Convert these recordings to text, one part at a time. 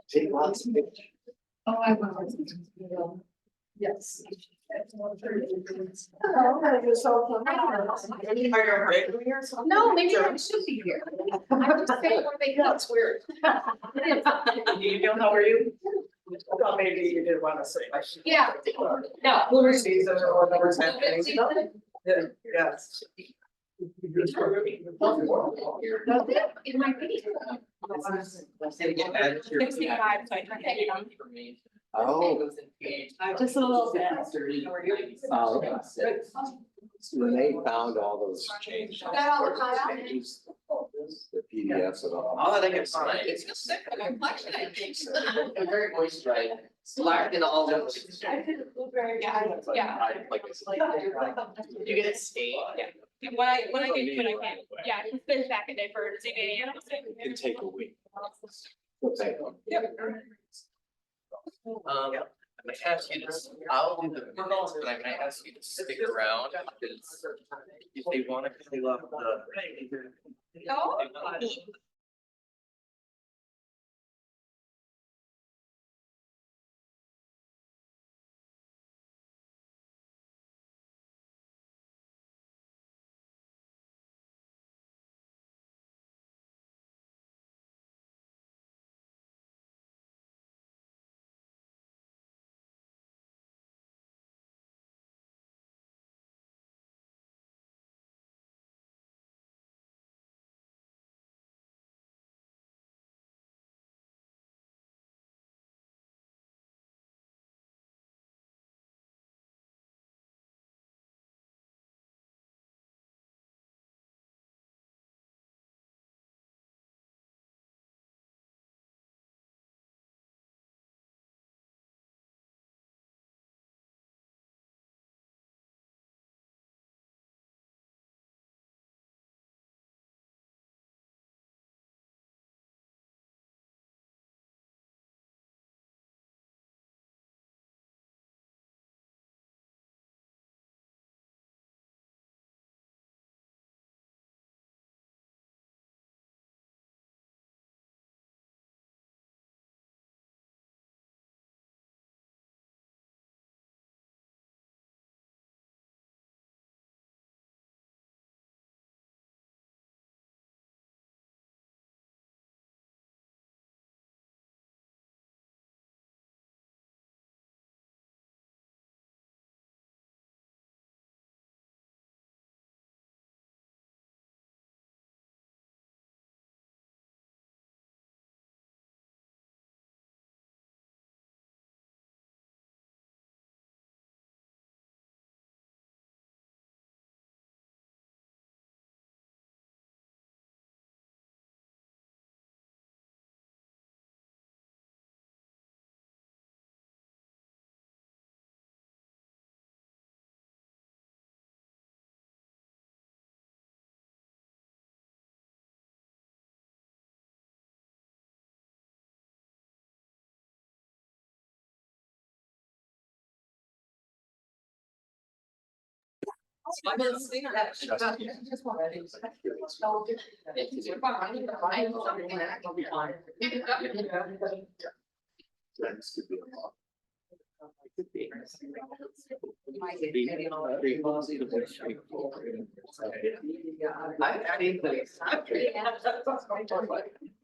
Take lots of pictures. Oh, I will. Yes. No, maybe I should be here. I'm just saying where they go. That's weird. You know, how are you? Well, maybe you did want to say. Yeah. No. Flu season or whatever's happening. Yes. It might be. 65, so I turned it on. Oh. Just a little bit. Renee found all those changes. The PDFs and all. Oh, I think it's fine. It's just sick of complexion, I think. I'm very moisturized. Slacked in all of it. I did a blueberry, yeah. You get it stained. Yeah. When I get food, I can't, yeah, there's back a day for CBA. It'd take a week. Okay. I might ask you this, I'll do the minutes, but I might ask you to stick around, because if they wanna clean up the. No.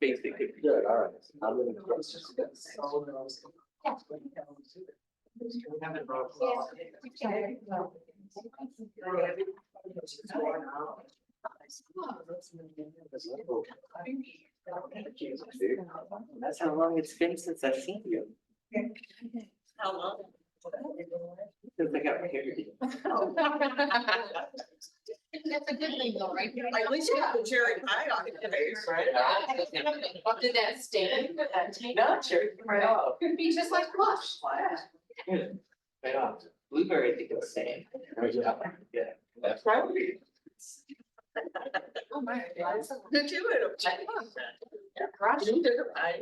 Basically. Good, all right. I'm gonna. That's how long it's been since I've seen you. How long? Since I got married. That's a good thing though, right? At least you have the cherry pie on your face, right? Did that stay? No, cherry. No. Could be just like blush. Yeah. Blueberry, I think it's the same. Yeah. Yeah. That's right. Oh my. Did you eat a pie? Yeah, crush. You did a pie.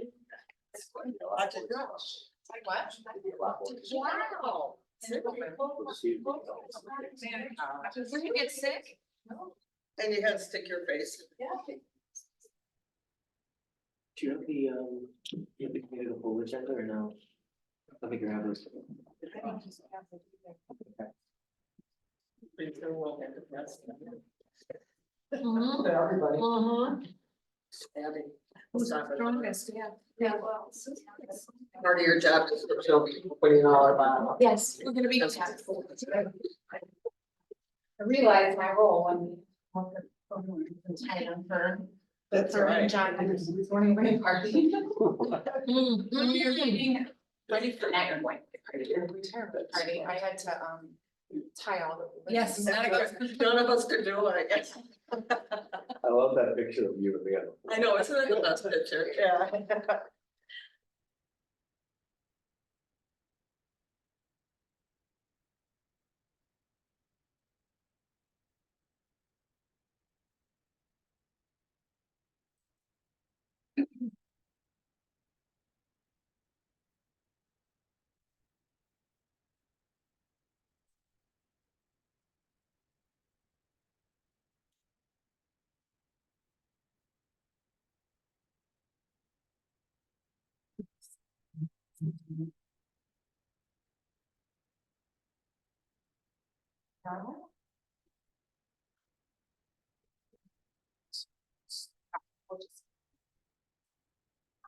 I did crush. Like what? Wow. When you get sick? And you had to stick your face. Yeah. Do you have the committee of the whole agenda or no? I think you have those. Pretty sure we'll get the rest. Mhm. Everybody. Mhm. Abby. Who's the strongest, yeah. Yeah, well. Part of your job is to show people putting all our bottom. Yes, we're gonna be. I realized my role when. I am for. That's For right. John, this morning rain party. Ready for night or going. Party, I had to, tie all the. Yes, none of us could do it, I guess. I love that picture of you and me. I know, isn't that the best picture? Yeah.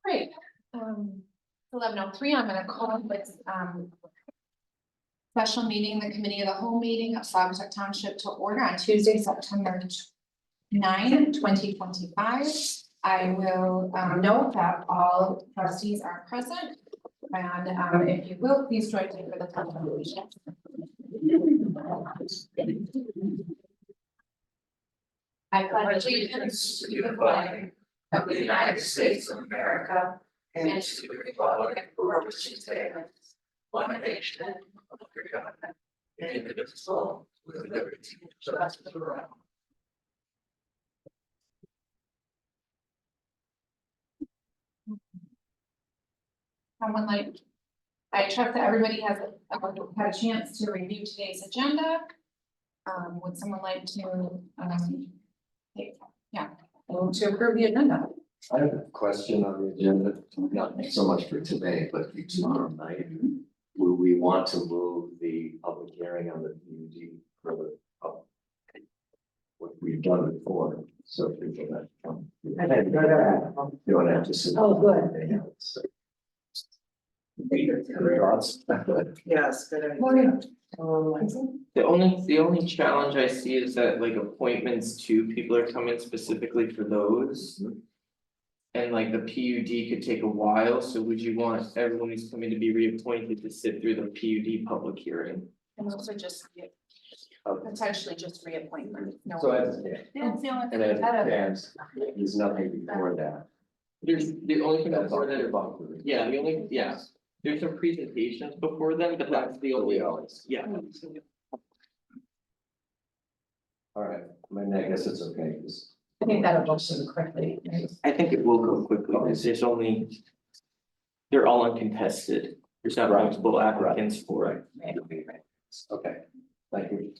Great, 11:03, I'm gonna call this, special meeting, the committee of the whole meeting of Saugatuck Township to order on Tuesday, September 9, 2025. I will, note that all trustees are present, and, if you will, please join me for the pledge of allegiance. I pledge allegiance to the flag of the United States of America and to the republic for which it stands, one nation, under God, indivisible, with liberty and justice for all. Someone like, I trust that everybody has had a chance to review today's agenda. Would someone like to, move to approve the agenda? I have a question on the agenda, not so much for today, but for tomorrow night. Will we want to move the public hearing on the PUD further up? What we've done before, so people that come. You don't have to sit. Oh, good. Yeah, so. Your thoughts? Yes, good idea. Morning. The only challenge I see is that like appointments to people are coming specifically for those. And like the PUD could take a while, so would you want everyone who's coming to be reappointed to sit through the PUD public hearing? And also just potentially just reappointment. No. So That's the only and thing. as it stands, there's nothing before that. There's the only thing That's all before that, about. yeah, the only, yeah, there's some presentations before them, but that's the only, yeah. All right, I mean, I guess it's okay, because I think that'll go so quickly. I think it will go quickly, because there's only. They're all uncontested, there's not multiple applicants for it. okay, thank you.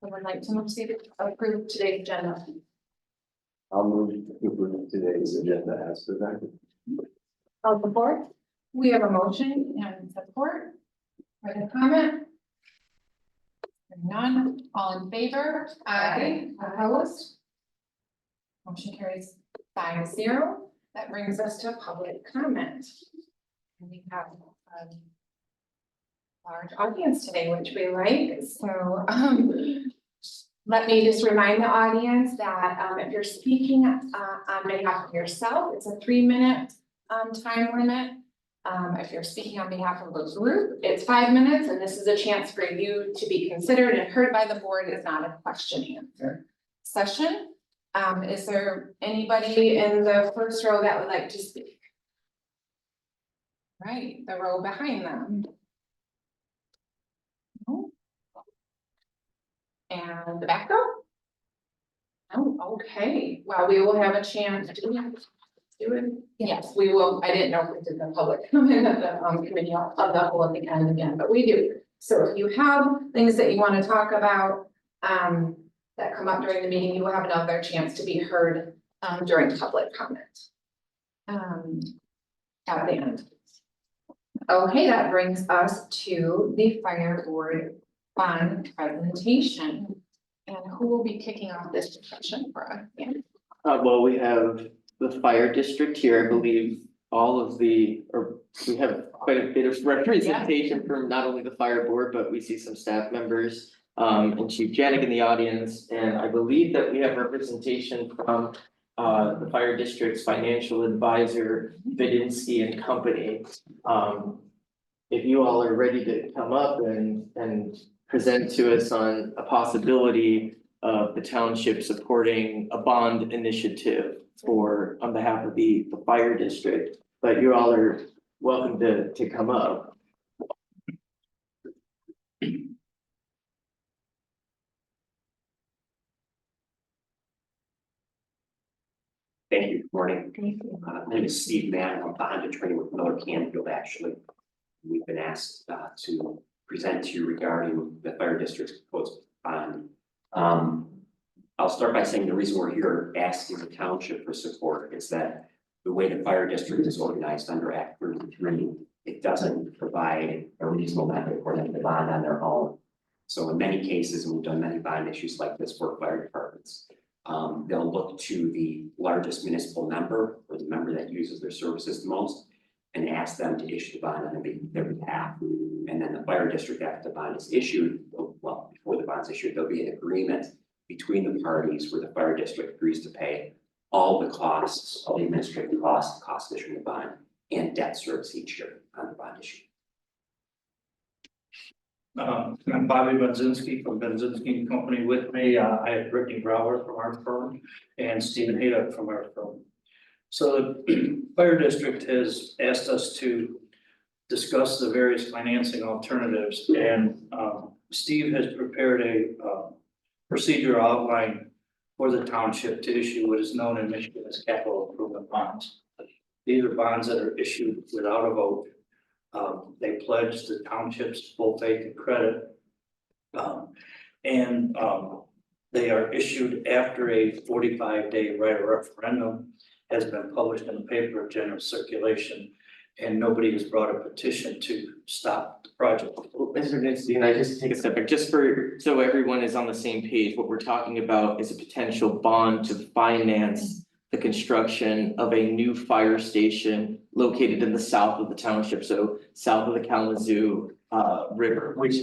Someone like to approve today's agenda. I'll move to approve today's agenda as presented. All support? We have a motion and support. Further comment? None, all in favor? Aye. Opposed? Motion carries 5-0. That brings us to public comment. And we have a large audience today, which we like, so let me just remind the audience that if you're speaking on behalf of yourself, it's a 3-minute time limit. If you're speaking on behalf of a group, it's 5 minutes, and this is a chance for you to be considered and heard by the board. It's not a question answer session. Is there anybody in the first row that would like to speak? Right, the row behind them. No. And the back row? Oh, okay, well, we will have a chance to do it. Yes, we will. I didn't know if we did the public comment at the committee of the whole at the end again, but we do. So if you have things that you want to talk about that come up during the meeting, you will have another chance to be heard during public comment. At the end. Okay, that brings us to the fire board bond presentation. And who will be kicking off this discussion for us? Yeah. Well, we have the fire district here, I believe, we have quite a bit of representation from not only the fire board, but we see some staff members. And Chief Janik in the audience, and I believe that we have representation from the fire district's financial advisor, Vidinsky and Company. If you all are ready to come up and present to us on a possibility of the township supporting a bond initiative on behalf of the fire district, but you all are welcome to come up. Thank you, good morning. My name is Steve Mann, I'm a bond attorney with Miller Canfield, actually. We've been asked to present to you regarding the fire district's proposed bond. I'll start by saying the reason we're here asking the township for support is that the way the fire district is organized under Act 33, it doesn't provide a reasonable method for them to bond on their own. So in many cases, and we've done many bond issues like this for fire departments, they'll look to the largest municipal member or the member that uses their services the most and ask them to issue the bond on their behalf. And then the fire district, after the bond is issued, well, before the bond's issued, there'll be an agreement between the parties where the fire district agrees to pay all the costs, all the administrative costs, cost of issuing the bond, and debt service each year on the bond issue. I'm Bobby Benzinski from Benzinski and Company. With me, I have Brittany Brower from our firm and Stephen Haydock from our firm. So the fire district has asked us to discuss the various financing alternatives, and Steve has prepared a procedure outline for the township to issue what is known in Michigan as capital improvement bonds. These are bonds that are issued without a vote. They pledge the township's full faith and credit. They are issued after a 45-day right of referendum has been published in the paper of general circulation, and nobody has brought a petition to stop the project. Mr. Vidinsky, and I just take a step back, just so everyone is on the same page, what we're talking about is a potential bond to finance the construction of a new fire station located in the south of the township, so south of the Kalamazoo River, which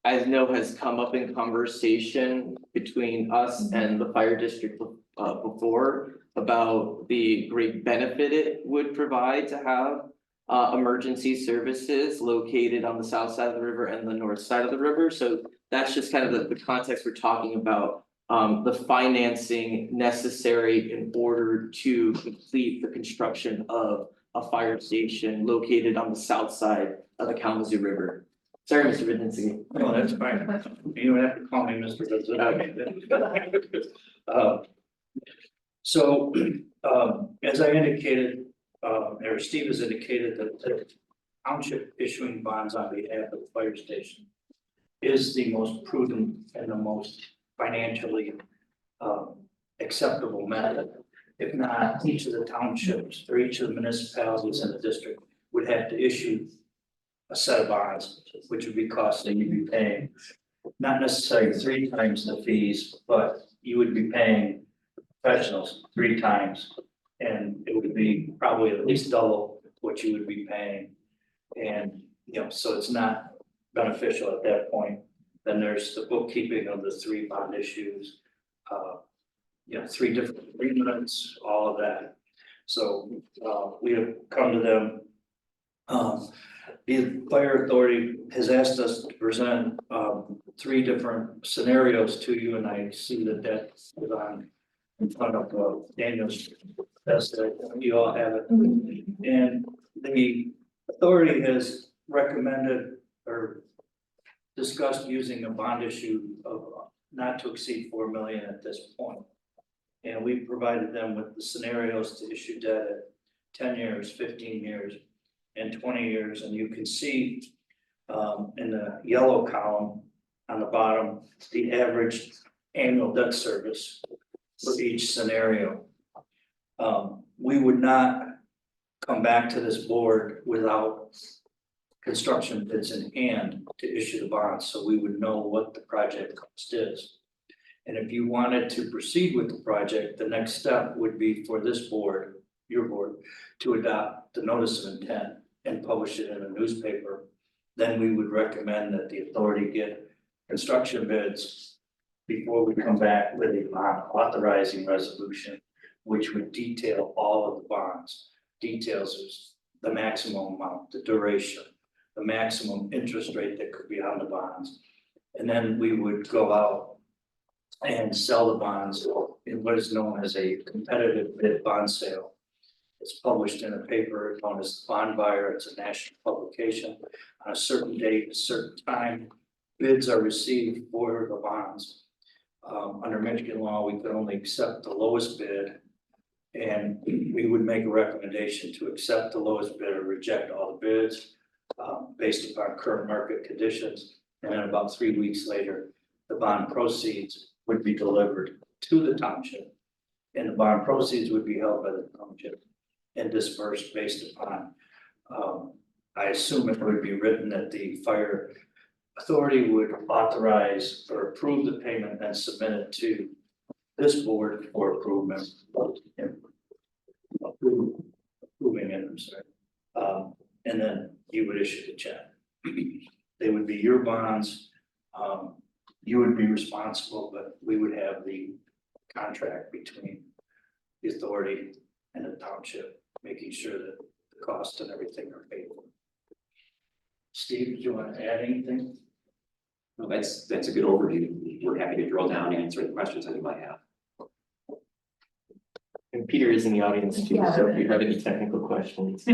I know has come up in conversation between us and the fire district before about the great benefit it would provide to have emergency services located on the south side of the river and the north side of the river. So that's just kind of the context we're talking about. The financing necessary in order to complete the construction of a fire station located on the south side of the Kalamazoo River. Sorry, Mr. Vidinsky. No, that's fine. You don't have to call me Mr. President. So, as I indicated, or Steve has indicated, that the township issuing bonds on behalf of the fire station is the most prudent and the most financially acceptable method. If not, each of the townships or each of the municipalities in the district would have to issue a set of bonds, which would be costly. You'd be paying not necessarily 3 times the fees, but you would be paying professionals 3 times, and it would be probably at least double what you would be paying. And so it's not beneficial at that point. Then there's the bookkeeping of the 3 bond issues, 3 different agreements, all of that. So we have come to them. The fire authority has asked us to present 3 different scenarios to you, and I see that that's on in front of Daniel's desk. You all have it. And the authority has recommended or discussed using a bond issue of not to exceed 4 million at this point. And we provided them with the scenarios to issue debt at 10 years, 15 years, and 20 years. And you can see in the yellow column on the bottom, the average annual debt service for each scenario. We would not come back to this board without construction bids in hand to issue the bonds, so we would know what the project cost is. And if you wanted to proceed with the project, the next step would be for this board, your board, to adopt the notice of intent and publish it in a newspaper. Then we would recommend that the authority get construction bids before we come back with a bond authorizing resolution, which would detail all of the bonds. Details is the maximum amount, the duration, the maximum interest rate that could be on the bonds. And then we would go out and sell the bonds in what is known as a competitive bid bond sale. It's published in a paper known as the Bond Buyer. It's a national publication. On a certain date, a certain time, bids are received for the bonds. Under Michigan law, we could only accept the lowest bid. And we would make a recommendation to accept the lowest bid or reject all the bids based upon current market conditions. And then about 3 weeks later, the bond proceeds would be delivered to the township. And the bond proceeds would be held by the township and dispersed based upon, I assume it would be written that the fire authority would authorize or approve the payment and submit it to this board for approval. Approving it, I'm sorry. And then you would issue the check. They would be your bonds. You would be responsible, but we would have the contract between the authority and the township, making sure that the costs and everything are paid for. Steve, do you want to add anything? No, that's a good overview. We're happy to drill down and answer any questions that you might have. And Peter is in the audience too, so if you have any technical questions.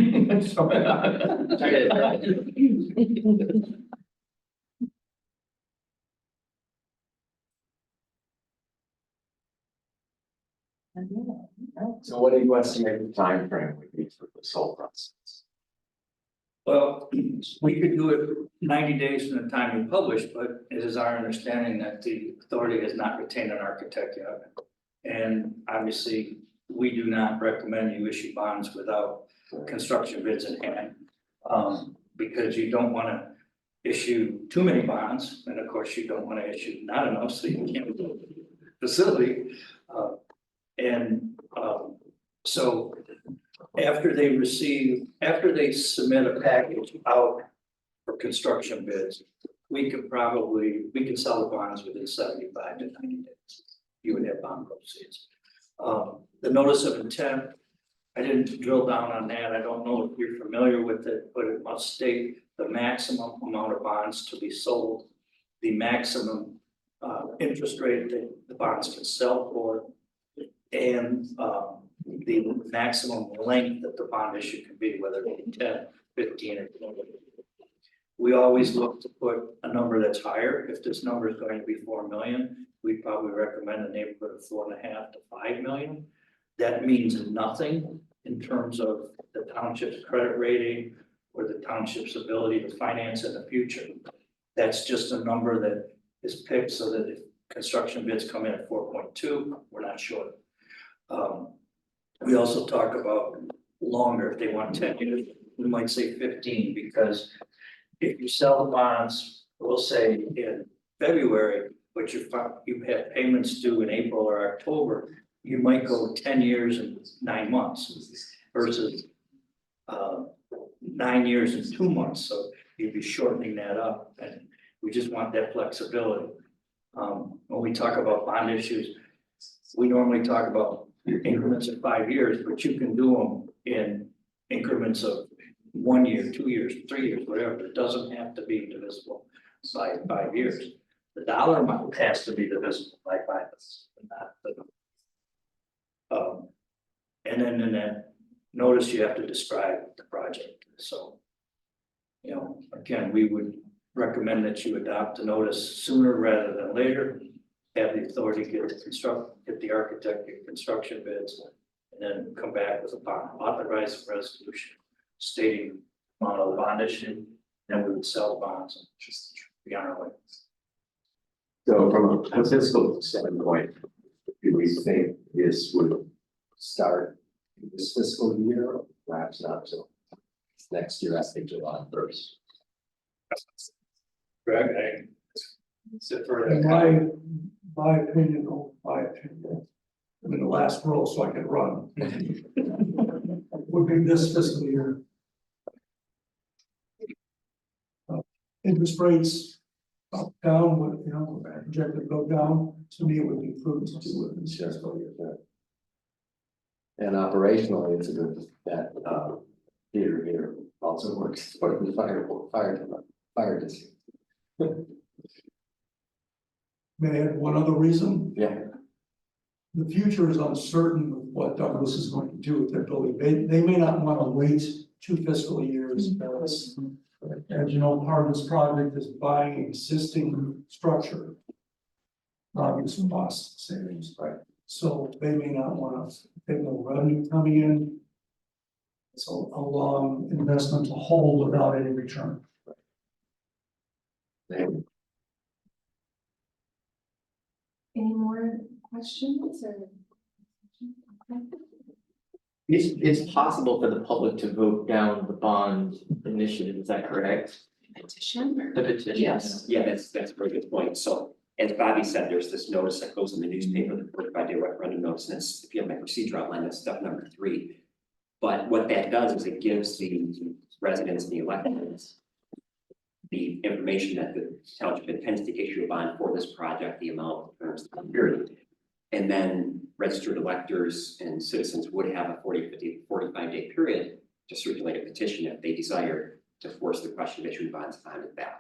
So what do you estimate the timeframe would be for this whole process? Well, we could do it 90 days from the time you publish, but it is our understanding that the authority has not retained an architect yet. And obviously, we do not recommend you issue bonds without construction bids in hand. Because you don't want to issue too many bonds, and of course, you don't want to issue not enough, so you can't build a facility. So after they submit a package out for construction bids, we can sell the bonds within 75 to 90 days. You would have bond proceeds. The notice of intent, I didn't drill down on that. I don't know if you're familiar with it, but it must state the maximum amount of bonds to be sold, the maximum interest rate that the bonds can sell for, and the maximum length that the bond issue can be, whether it be 10, 15, or 20. We always look to put a number that's higher. If this number is going to be 4 million, we'd probably recommend a neighborhood of 4.5 to 5 million. That means nothing in terms of the township's credit rating or the township's ability to finance in the future. That's just a number that is picked so that if construction bids come in at 4.2, we're not short. We also talk about longer. If they want 10 years, we might say 15, because if you sell the bonds, we'll say in February, but you have payments due in April or October, you might go 10 years and 9 months versus 9 years and 2 months. So you'd be shortening that up, and we just want that flexibility. When we talk about bond issues, we normally talk about increments of 5 years, but you can do them in increments of 1 year, 2 years, 3 years, whatever. It doesn't have to be divisible by 5 years. The dollar amount has to be divisible by 5 years, not the. And then in that notice, you have to describe the project. So, you know, again, we would recommend that you adopt the notice sooner rather than later. Have the authority get the architect get construction bids, and then come back with a bond authorized resolution stating the amount of the bond issue. Then we would sell bonds and just be on our way. So from a fiscal standpoint, do we think this would start this fiscal year, perhaps not till next year, I think July 1st. Greg, sit for In that. my opinion, I'm in the last row so I can run. Would be this fiscal year. Interest rates up, down, would, projected to go down, to me, it would be prudent to do it this fiscal year. And operationally, it's a good, that, theater here also works for the fire district. May I add one other reason? Yeah. The future is uncertain with what Douglas is going to do with their building. They may not want to wait 2 fiscal years. Because, as you know, part of this project is buying existing structure. Obviously, cost savings, right? So they may not want to take no revenue coming in. It's a long investment to hold without any return. Any more questions or? It's possible for the public to vote down the bond initiative, is that correct? Petition or? The petition? Yes, yeah, that's a very good point. So as Bobby said, there's this notice that goes in the newspaper, the 45-day referendum notice, and that's, if you have my procedure outline, that's step number 3. But what that does is it gives the residents and the electeds the information that the township intends to issue a bond for this project, the amount, terms, the period. And then registered electors and citizens would have a 45-day period to circulate a petition if they desire to force the question of issuing bonds on the ballot.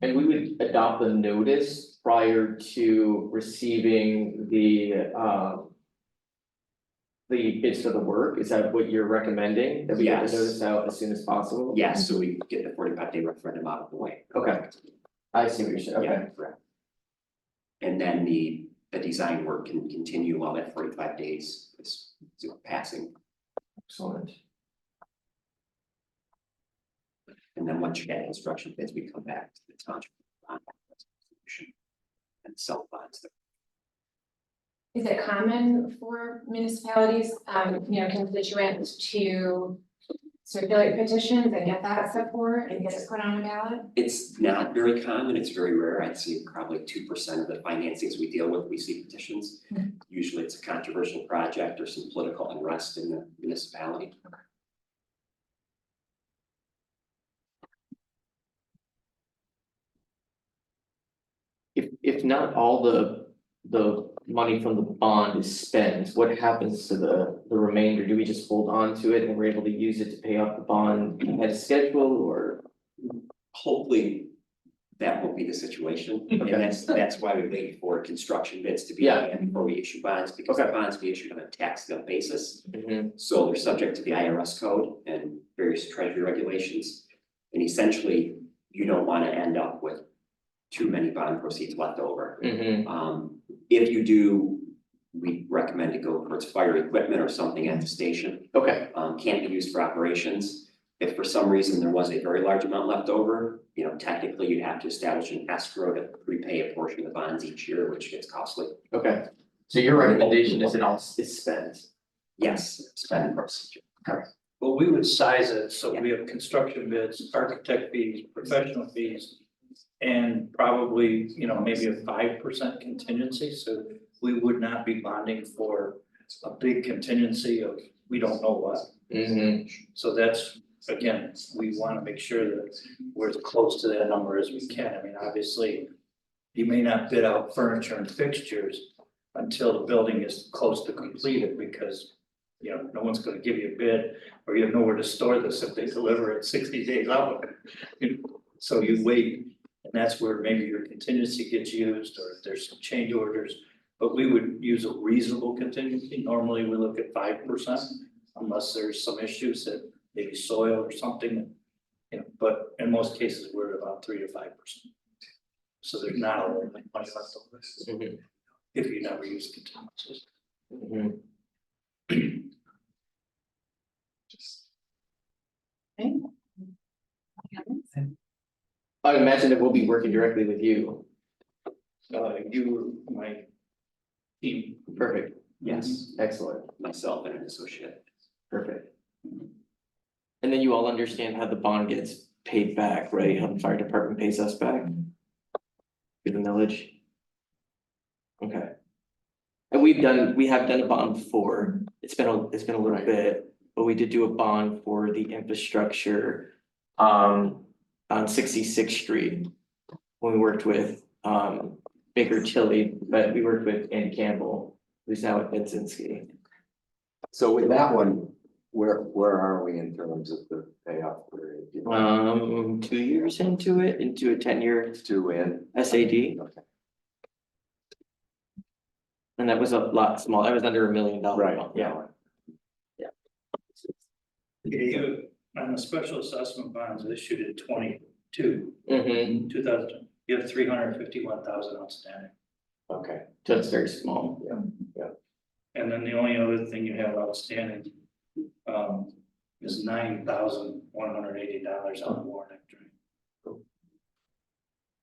And we would adopt the notice prior to receiving the bids for the work, is that what you're recommending? That we get Yes. the notice out as soon as possible? Yes, so we get the 45-day referendum out of the way. Okay. I see what you're saying, okay. Yeah, correct. And then the design work can continue while that 45 days is passing. Excellent. And then once you get instruction bids, we come back to the township bond resolution and sell bonds. Is it common for municipalities, constituents to circulate petitions and get that support and get it put on a ballot? It's not very common, it's very rare. I'd say probably 2% of the financings we deal with, we see petitions. Usually it's a controversial project or some political unrest in the municipality. If not all the money from the bond is spent, what happens to the remainder? Do we just hold on to it and we're able to use it to pay off the bond ahead of schedule, or? Hopefully, that won't be the situation. Okay. And that's why we wait for construction bids to be Yeah. in before we issue bonds, because the Okay. bonds be issued on a tax bill basis. Mhm. So they're subject to the IRS code and various treasury regulations. And essentially, you don't want to end up with too many bond proceeds left over. If you do, we recommend to go towards fire equipment or something at the station. Okay, Can't be used for operations. If for some reason there was a very large amount left over, technically you'd have to establish an escrow to prepay a portion of the bonds each year, which gets costly. okay. So your recommendation is it all is spent? Yes, spending procedure. Well, we would size it, so we have construction bids, architect fees, professional fees. And probably, maybe a 5% contingency, so we would not be bonding for a big contingency of, we don't know what. So that's, again, we wanna make sure that we're as close to that number as we can. I mean, obviously, you may not bid out furniture and fixtures until the building is close to completed, because no one's gonna give you a bid, or you have nowhere to store this if they deliver it 60 days out. So you wait, and that's where maybe your contingency gets used, or if there's some change orders. But we would use a reasonable contingency. Normally, we look at 5%, unless there's some issues that maybe soil or something. But in most cases, we're at about 3 to 5%. So there's not a lot of money left over if you never use contingencies. I would imagine that we'll be working directly with you. You were my team Perfect, Yes, excellent, myself and an associate. perfect. And then you all understand how the bond gets paid back, right? How the fire department pays us back? Through the millage? Okay. And we have done a bond before, it's been a little bit, but we did do a bond for the infrastructure. On 66th Street. When we worked with Baker Tilly, but we worked with Andy Campbell, who's now at Benzinski. So with that one, where are we in terms of the payoff period? 2 years into it, into a 10-year Two in. SAD, Okay. and that was a lot small, that was under $1 million. Right, Yeah. You, on the special assessment bonds issued in 22, Mm-hmm, 2000, you have 351,000 outstanding. Okay. that's very small. And then the only other thing you have outstanding, is $9,180 on the warrant entry.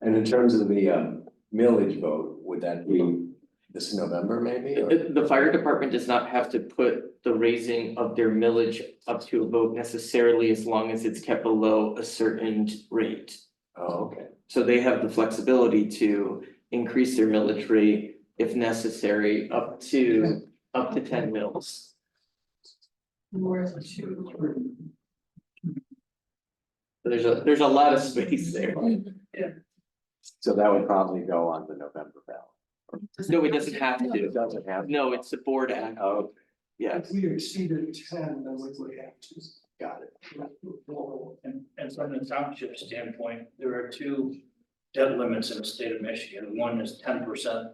And in terms of the millage vote, would that be this November maybe? Or- The fire department does not have to put the raising of their millage up to a vote necessarily, as long as it's kept below a certain rate. Oh, okay. So they have the flexibility to increase their millage rate if necessary, up to 10 mils. There's a lot of space there. So that would probably go on the November ballot. No, it doesn't have It to. doesn't have. No, it's a board act. Oh, Yes. If we exceeded 10, then we would have to. got it. And from the township standpoint, there are two debt limits in the state of Michigan. One is 10%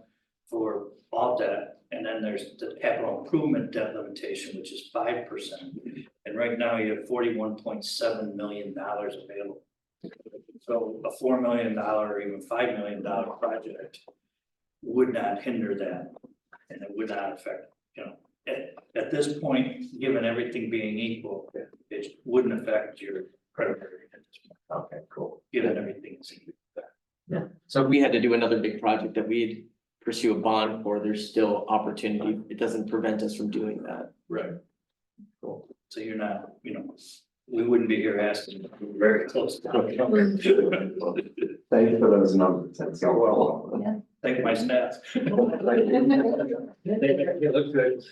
for all debt, and then there's the capital improvement debt limitation, which is 5%. And right now you have $41.7 million available. So a $4 million or even $5 million project would not hinder that, and it would not affect, at this point, given everything being equal, it wouldn't affect your credit rating at this point, Okay, cool. given everything is equal. So if we had to do another big project that we'd pursue a bond for, there's still opportunity. It doesn't prevent us from doing that. Right. Cool. So you're not, we wouldn't be here asking, we're very close. Thank you for those numbers. That's so well. Thank my staff. They look good.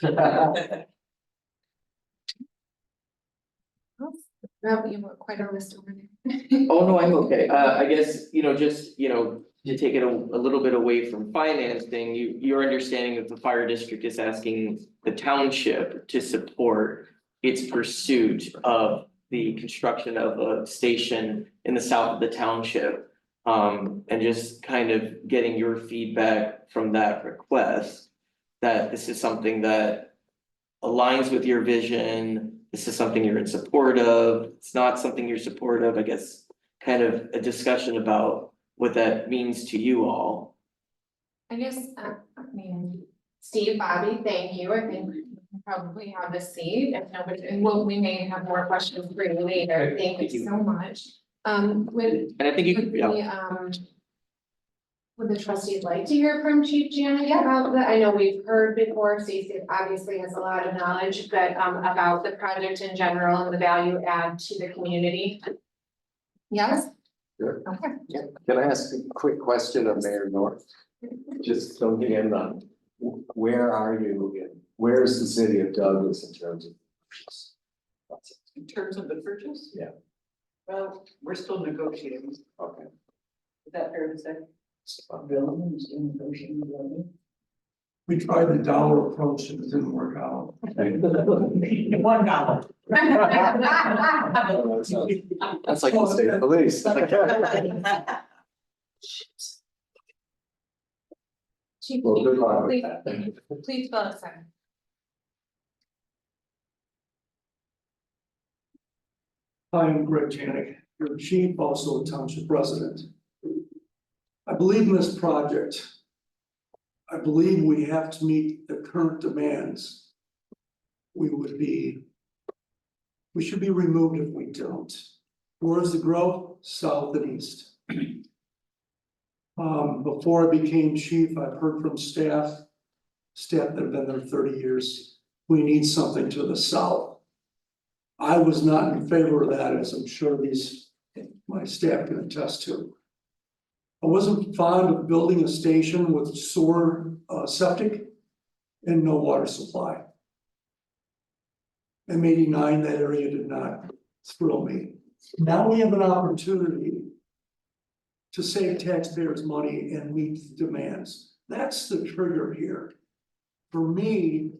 No, you have quite a list over there. Oh, no, I'm okay. I guess, just, to take it a little bit away from financing, your understanding that the fire district is asking the township to support its pursuit of the construction of a station in the south of the township. And just kind of getting your feedback from that request, that this is something that aligns with your vision. This is something you're in support of, it's not something you're support of, I guess, kind of a discussion about what that means to you all. I guess, Steve, Bobby, thank you. I think we can probably have a seat if nobody, and we may have more questions for you later. Thank you so much. Would And I think would the trustees like to hear from Chief Janet about that? I know we've heard before, Stacey obviously has a lot of knowledge, but about the project in general and the value add to the community. Yes? Sure. Okay. Can I ask a quick question of Mayor North? Just something in on, where are you where's the city of Douglas in terms of? In terms of the purchase? Yeah. Well, we're still negotiating, is Okay. that fair to say? We tried the dollar approach and it didn't work out. $1. That's like the state police. Chief, Well, good luck with please, that. please fill us in. Hi, I'm Greg Janik, your chief, also a township resident. I believe in this project. I believe we have to meet the current demands. We should be removed if we don't. Where's the growth? South and east. Before I became chief, I've heard from staff staff that have been there 30 years, we need something to the south. I was not in favor of that, as I'm sure my staff can attest to. I wasn't fond of building a station with sewer, septic and no water supply. M89, that area did not thrill me. Now we have an opportunity to save taxpayers money and meet the demands. That's the trigger here. For me,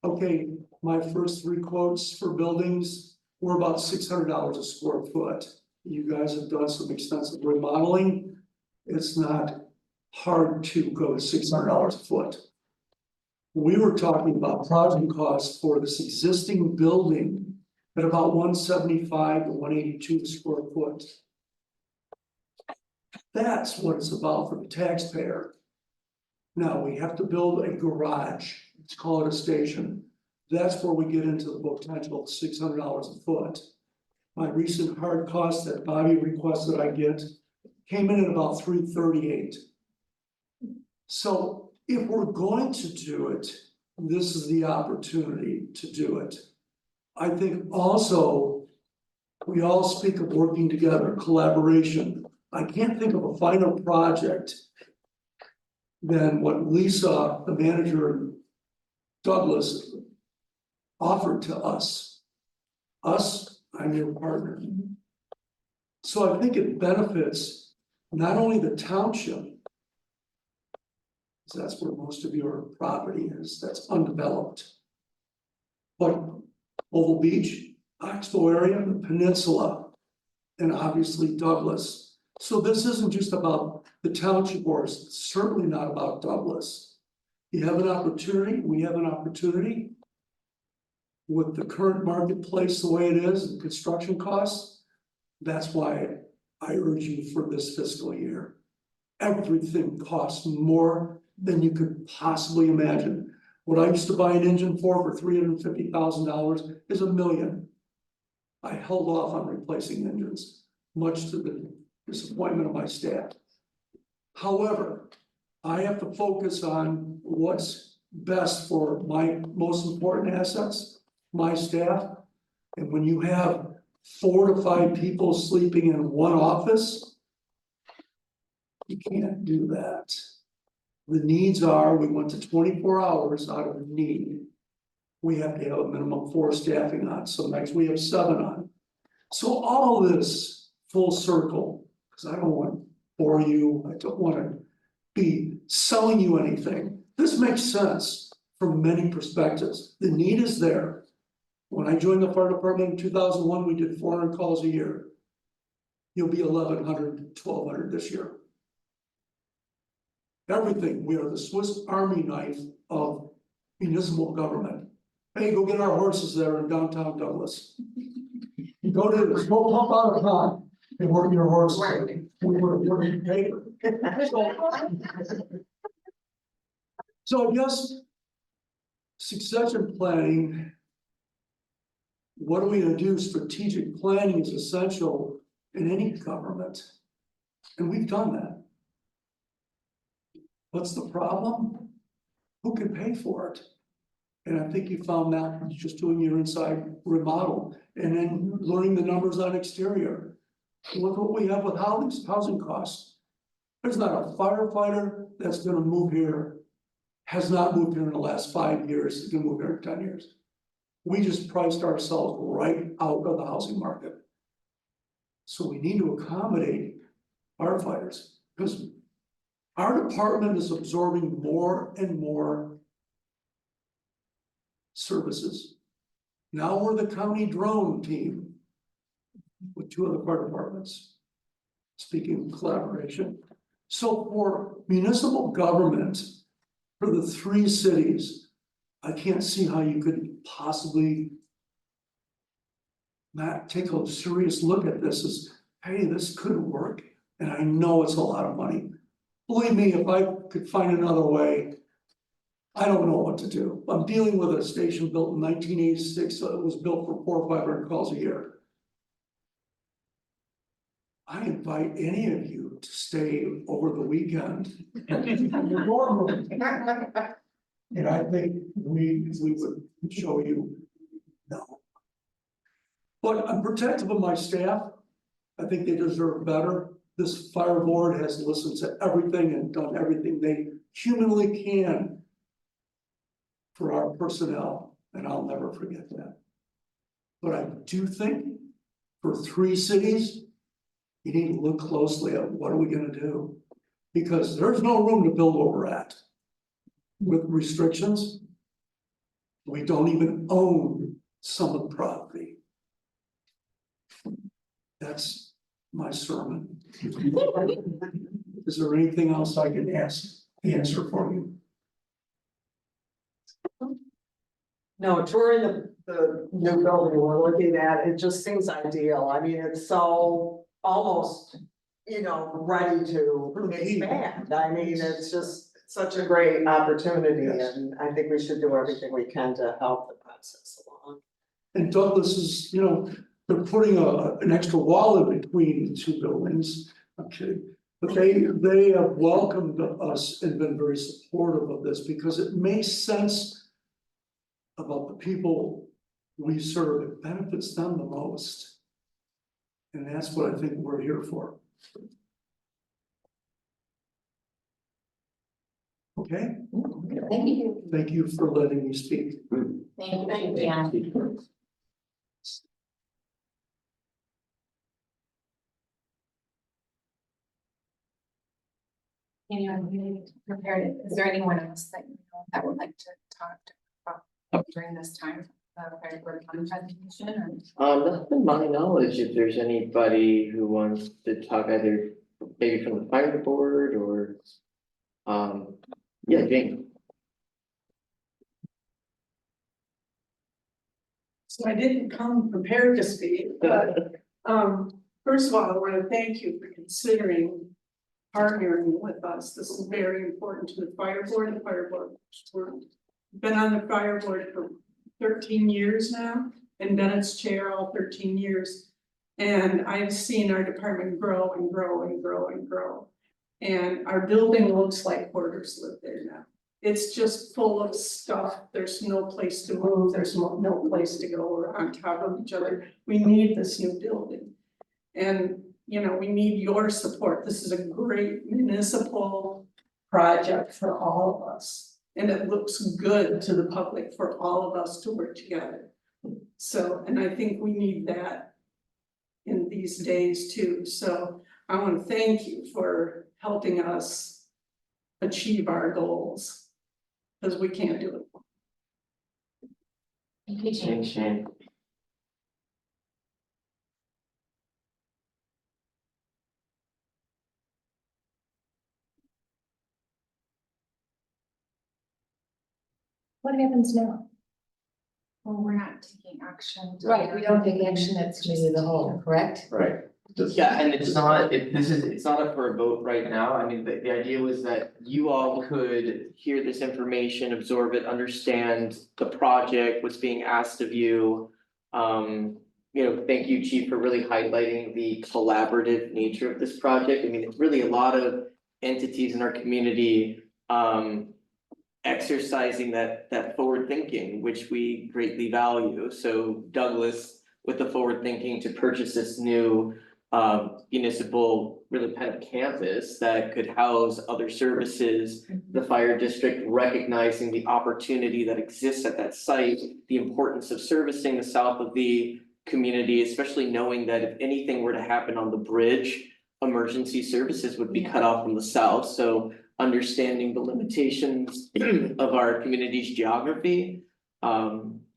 okay, my first 3 quotes for buildings were about $600 a square foot. You guys have done some extensive remodeling. It's not hard to go to $600 a foot. We were talking about project costs for this existing building at about 175 to 182 a square foot. That's what it's about for the taxpayer. Now, we have to build a garage, let's call it a station. That's where we get into the potential of $600 a foot. My recent hard cost that Bobby requested I get came in at about $338. So if we're going to do it, this is the opportunity to do it. I think also, we all speak of working together, collaboration. I can't think of a final project than what Lisa, the manager in Douglas, offered to us. I'm your partner. So I think it benefits not only the township, because that's where most of your property is, that's undeveloped, but Oval Beach, Oxbow area, the peninsula, and obviously Douglas. So this isn't just about the township, or it's certainly not about Douglas. You have an opportunity, we have an opportunity with the current marketplace the way it is and construction costs. That's why I urge you for this fiscal year. Everything costs more than you could possibly imagine. What I used to buy an engine for $350,000 is $1 million. I held off on replacing engines, much to the disappointment of my staff. However, I have to focus on what's best for my most important assets, my staff. And when you have 4 to 5 people sleeping in one office, you can't do that. The needs are, we went to 24 hours out of need. We have to have a minimum 4 staffing on, so next we have 7 on. So all of this full circle, because I don't want to bore you, I don't want to be selling you anything. This makes sense from many perspectives. The need is there. When I joined the fire department in 2001, we did 400 calls a year. You'll be 1,100, 1,200 this year. Everything, we are the Swiss Army knife of municipal government. Hey, go get our horses there in downtown Douglas. Go to this, go pump out a pond and work your horses. We were working paper. So I guess succession planning, what are we gonna do? Strategic planning is essential in any government. And we've done that. What's the problem? Who can pay for it? And I think you found that just doing your inside remodel and then learning the numbers on exterior. Look what we have with housing costs. There's not a firefighter that's gonna move here, has not moved here in the last 5 years, is gonna move here in 10 years. We just priced ourselves right out of the housing market. So we need to accommodate firefighters, because our department is absorbing more and more services. Now we're the county drone team with 2 other fire departments. Speaking of collaboration. So for municipal government, for the 3 cities, I can't see how you could possibly not take a serious look at this as, hey, this could work. And I know it's a lot of money. Believe me, if I could find another way, I don't know what to do. I'm dealing with a station built in 1986, so it was built for 400 or 500 calls a year. I invite any of you to stay over the weekend. And I think we would show you no. But I'm protective of my staff. I think they deserve better. This fire board has listened to everything and done everything they humanly can for our personnel, and I'll never forget that. But I do think for 3 cities, you need to look closely at what are we gonna do? Because there's no room to build where we're at. With restrictions, we don't even own some of the property. That's my sermon. Is there anything else I can answer for you? No, touring the new building we're looking at, it just seems ideal. I mean, it's so almost, ready to expand. I mean, it's just such a great opportunity, Yes. and I think we should do everything we can to help the process along. And Douglas is, they're putting an extra wall in between the 2 buildings. I'm kidding. But they have welcomed us and been very supportive of this because it makes sense about the people we serve. It benefits them the most. And that's what I think we're here for. Okay, Thank you. thank you for letting me speak. Thank you, Deanna. Anyone prepared, is there anyone else that you know that would like to talk about during this time? Fire board presentation or? Not to my knowledge, if there's anybody who wants to talk either maybe from the fire board or, yeah, Jane. So I didn't come prepared to speak, but first of all, I want to thank you for considering partnering with us. This is very important to the fire board. The fire board, we've been on the fire board for 13 years now, and been its chair all 13 years. And I've seen our department grow and grow and grow and grow. And our building looks like hoarders live there now. It's just full of stuff. There's no place to move. There's no place to go. We're on top of each other. We need this new building. And, we need your support. This is a great municipal project for all of us. And it looks good to the public for all of us to work together. So, and I think we need that in these days too. So I want to thank you for helping us achieve our goals, because we can't do it. Thank you, Jane. Thanks, Shane. What happens now? Well, we're not taking action. Right, we don't take action at committee of the whole, correct? Right. Yeah, and it's not, it's not up for a vote right now. I mean, the idea was that you all could hear this information, absorb it, understand the project, what's being asked of you. Thank you, Chief, for really highlighting the collaborative nature of this project. I mean, it's really a lot of entities in our community, exercising that forward thinking, which we greatly value. So Douglas, with the forward thinking to purchase this new municipal really kind of campus that could house other services, the fire district recognizing the opportunity that exists at that site, the importance of servicing the south of the community, especially knowing that if anything were to happen on the bridge, emergency services would be cut off from the south. So understanding the limitations of our community's geography,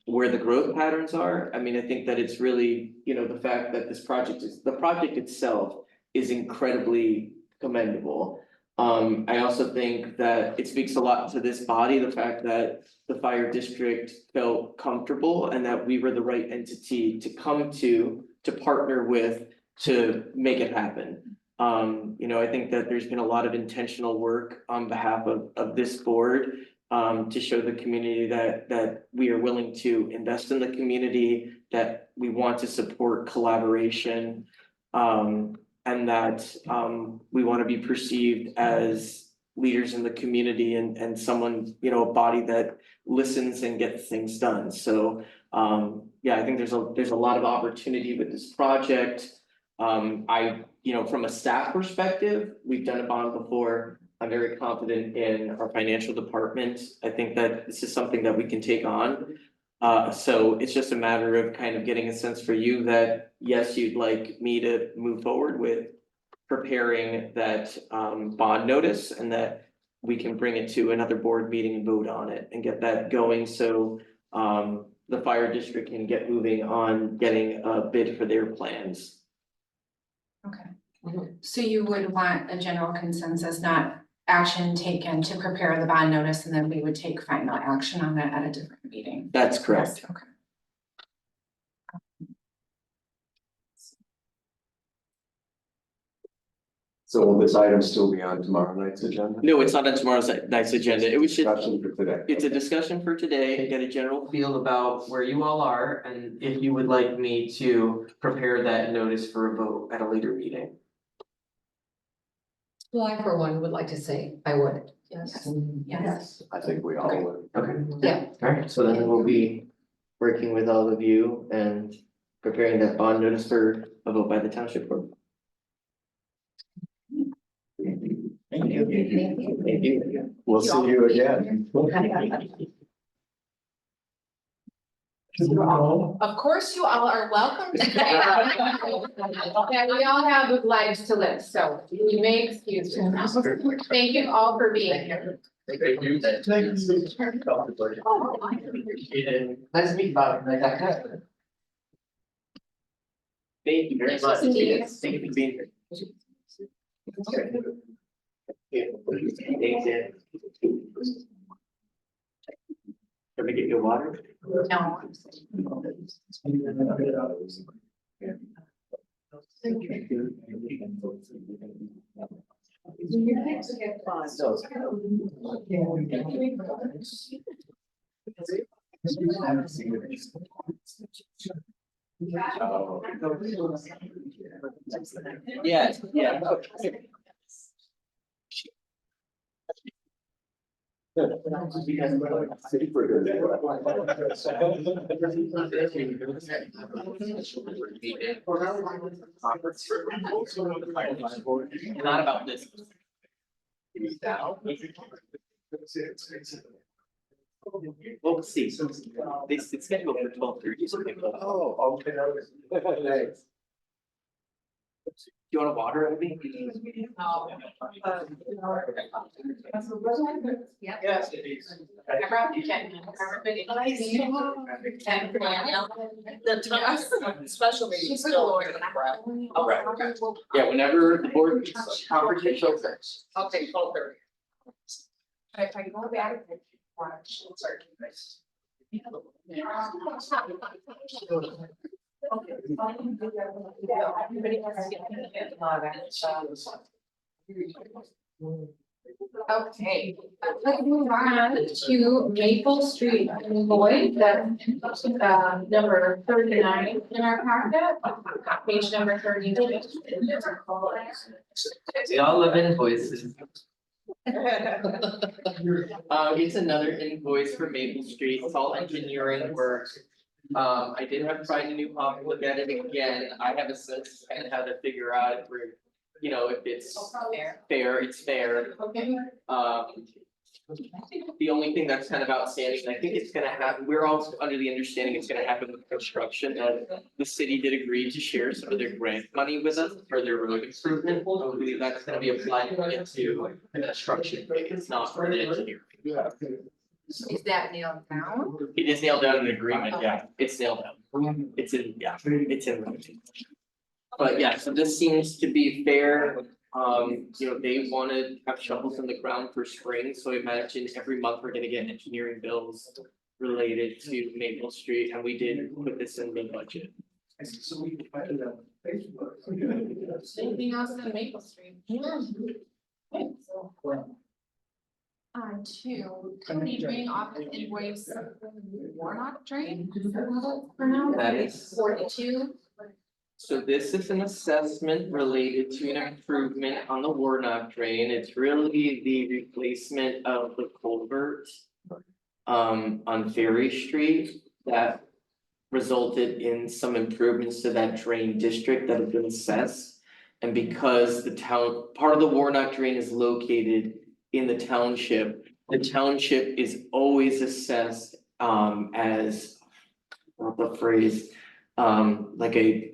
where the growth patterns are. I mean, I think that it's really, the fact that the project itself is incredibly commendable. I also think that it speaks a lot to this body, the fact that the fire district felt comfortable and that we were the right entity to come to partner with, to make it happen. I think that there's been a lot of intentional work on behalf of this board to show the community that we are willing to invest in the community, that we want to support collaboration, and that we want to be perceived as leaders in the community and someone, you know, a body that listens and gets things done. So yeah, I think there's a lot of opportunity with this project. You know, from a staff perspective, we've done a bond before. I'm very confident in our financial department. I think that this is something that we can take on. So it's just a matter of kind of getting a sense for you that, yes, you'd like me to move forward with preparing that bond notice and that we can bring it to another board meeting and vote on it and get that going. So the fire district can get moving on getting a bid for their plans. Okay, so you would want a general consensus, not action taken to prepare the bond notice, and then we would take final action on it at a different meeting? That's correct. Yes, okay. So will this item still be on tomorrow night's agenda? No, it's not on tomorrow's night's agenda. It was just, Discussion for today. it's a discussion for today, get a general feel about where you all are and if you would like me to prepare that notice for a vote at a later meeting. Well, I for one would like to say I would. Yes. Yes. I think we all would. Okay. Yeah. Alright, so then we'll be working with all of you and preparing that bond notice for a vote by the township board. Thank you. Thank you. We'll see you again. Should we go? Of course, you all are welcome to stay. Yeah, we all have lives to live, so you may excuse yourself. Thank you all for being here. Thank you. Thank you. Nice to meet you, Bob. Thank you very Nice much. to meet you. Thank you for being here. Thanks, Ed. Can we get you water? No. Yeah, yeah. Not about this. We'll see, it's scheduled for 12:30, so maybe. Oh, okay. Thanks. Do you want a water, Abby? Yes. I brought you Jen. Everybody. Special meeting. She's a lawyer. Alright. Yeah, whenever the board conversation opens. Okay, 12:30. If I go back. Okay, let's move on to Maple Street in Lloyd, that's number 39 in our packet, page number 32. We all love invoices. It's another invoice for Maple Street, it's all engineering work. I did have Pride New Pop look at it again, I have a sense of kind of how to figure out if we're, you know, if it's fair, it's fair. Okay. The only thing that's kind of outstanding, and I think it's gonna happen, we're all under the understanding it's gonna happen with construction, that the city did agree to share some of their grant money with us for their road improvement. I believe that's gonna be applied into the construction, it's not for the engineering. Is that nailed down? It is nailed down in an agreement, yeah, it's nailed down, it's in, yeah, it's in. But yeah, so this seems to be fair, you know, they wanna have shovels in the ground for spring, so I imagine every month we're gonna get engineering bills related to Maple Street, and we did put this in the budget. Anything else on Maple Street? Okay, so. On to County Drain Office invoice Warnock Drain, for now. That is. 42. So this is an assessment related to an improvement on the Warnock drain. It's really the replacement of the culvert. On Ferry Street that resulted in some improvements to that drain district that have been assessed. And because the town, part of the Warnock drain is located in the township is always assessed as, what the phrase, like a,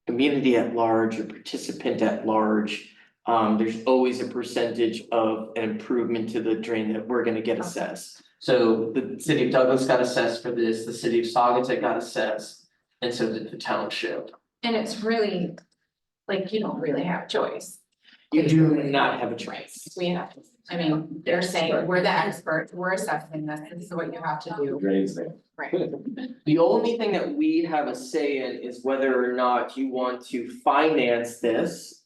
community at large or participant at large. There's always a percentage of an improvement to the drain that we're gonna get assessed. So the city of Douglas got assessed for this, the city of Saugatuck got assessed, and so did the township. And it's really, like, you don't really have a choice. You do not have a choice. We have, I mean, they're saying, we're the experts, we're assessing this, this is what you have to do. Drains there. Right. The only thing that we have a say in is whether or not you want to finance this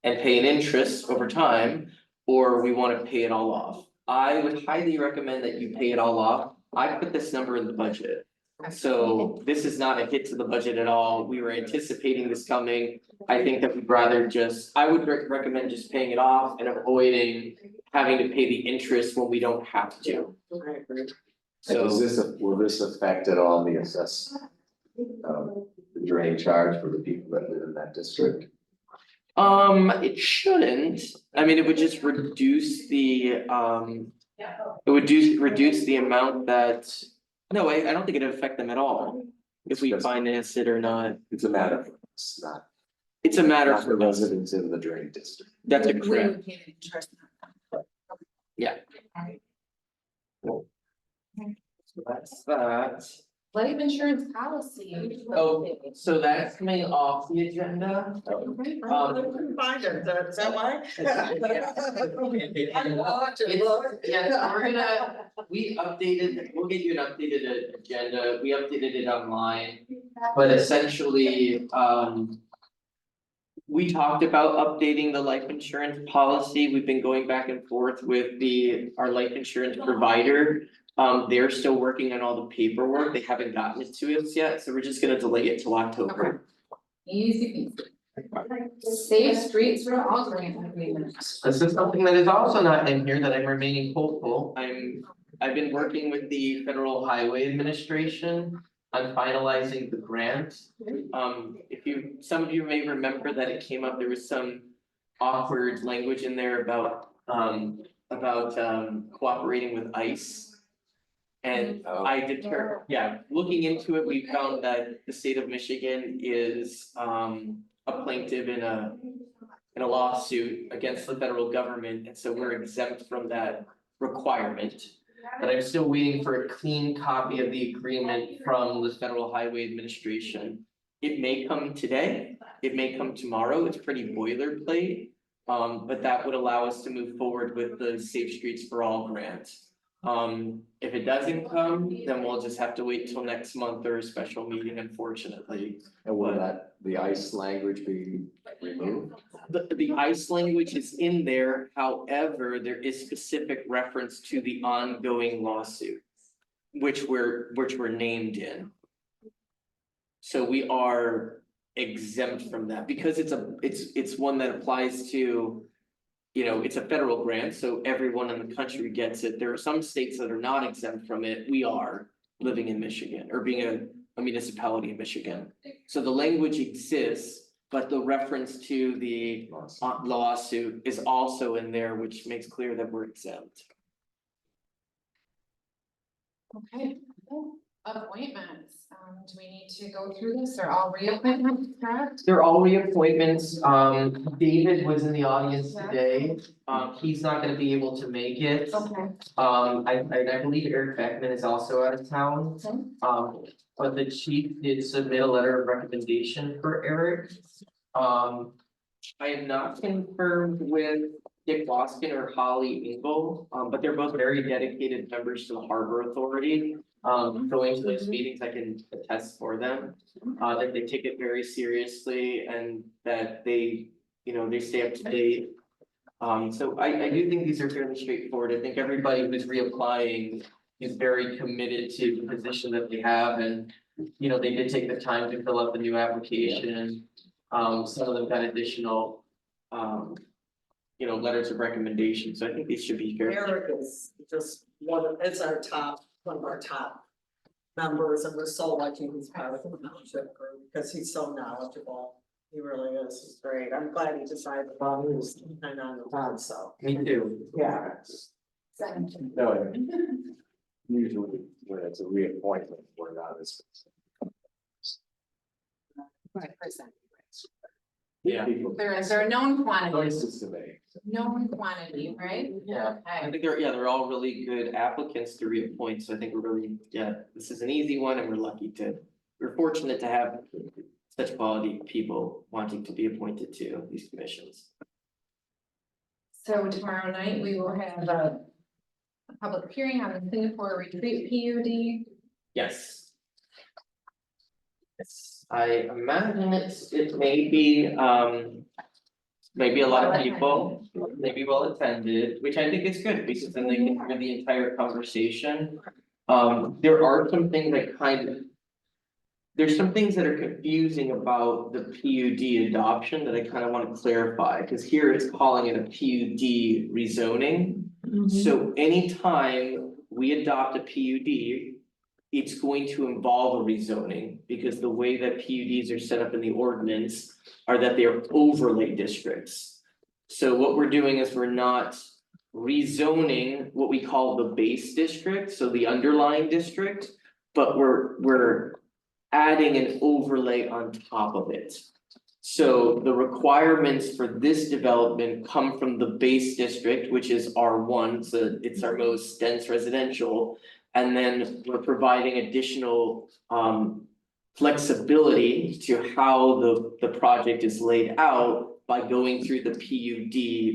and pay an interest over time, or we wanna pay it all off. I would highly recommend that you pay it all off. I put this number in the budget. So this is not a hit to the budget at all. We were anticipating this coming. I think that we'd rather I would recommend just paying it off and avoiding having to pay the interest when we don't have to. So So, will this affect at all the the drain charge for the people that live in that district? it shouldn't. I mean, it would just reduce the, it would reduce the amount that, no, I don't think it'd affect them at all. If we finance it or not. It's a matter, it's not, It's a matter not the for us. residents in the drain district. That's a We correct. would pay the interest. Yeah. Alright. So that's that. Life insurance policy. Oh, so that's coming off the agenda. Okay. I couldn't find it, is that why? Yeah, we're gonna, we'll get you an updated agenda, we updated it online, but essentially, we talked about updating the life insurance policy, we've been going back and forth with our life insurance provider. They're still working on all the paperwork, they haven't gotten it to us yet, so we're just gonna delay it till October. Easy peasy. Safe streets for all grant agreements. This is something that is also not in here that I'm remaining hopeful, I've been working with the Federal Highway Administration on finalizing the grant. Some of you may remember that it came up, there was some awkward language in there about cooperating with ICE. And looking into it, we found that the state of Michigan is a plaintiff in a lawsuit against the federal government, and so we're exempt from that requirement. But I'm still waiting for a clean copy of the agreement from the Federal Highway Administration. It may come today, it may come tomorrow, it's pretty boilerplate. But that would allow us to move forward with the Safe Streets for All grant. If it doesn't come, then we'll just have to wait till next month or a special meeting, unfortunately. And will the ICE language be removed? The ICE language is in there, however, there is specific reference to the ongoing lawsuit. Which we're named in. So we are exempt from that because it's one that applies to. It's a federal grant, so everyone in the country gets it. There are some states that are not exempt from it. We are living in Michigan or being a municipality in Michigan. So the language exists, but the reference to the lawsuit is also in there, which makes clear that we're exempt. Okay, appointments, do we need to go through this, or all reappointments, correct? They're all reappointments. David was in the audience today. He's not gonna be able to make it. Okay. I believe Eric Beckman is also out of town. But the chief did submit a letter of recommendation for Eric. I am not confirmed with Dick Boskin or Holly Engel, but they're both very dedicated members to the Harbor Authority. Going to those meetings, I can attest for them, that they take it very seriously and that they stay up to date. So I do think these are fairly straightforward. I think everybody who's reapplying is very committed to the position that they have and, you know, they did take the time to fill out the new application. Some of them got additional, you know, letters of recommendation, so I think these should be fair. Eric is just is one of our top members, and we're so lucky he's part of the township group, because he's so knowledgeable. He really is, he's great, I'm glad he decided to volunteer and on the town, so, Me too. yeah. Second. No, usually when it's a reappointment, we're not as. Right, percent. Yeah. People- They're a known quantity, Choices to make. known quantity, right? Yeah. I Okay, think they're all really good applicants to reappoint, so I think we're really, this is an easy one and we're fortunate to have such quality people wanting to be appointed to these commissions. so tomorrow night we will have a public hearing on the Singapore retreat PUD. Yes. Yes, I imagine it may be, maybe a lot of people, maybe well attended, which I think is good, because then they can hear the entire conversation. There are some things that there's some things that are confusing about the PUD adoption that I kind of want to clarify, because here it's calling it a PUD rezoning. So anytime we adopt a PUD, it's going to involve a rezoning, because the way that PUDs are set up in the ordinance are that they are overlay districts. So what we're doing is we're not rezoning what we call the base district, so the underlying district, but we're adding an overlay on top of it. So the requirements for this development come from the base district, which is R1, so it's our most dense residential. And then we're providing additional flexibility to how the project is laid out by going through the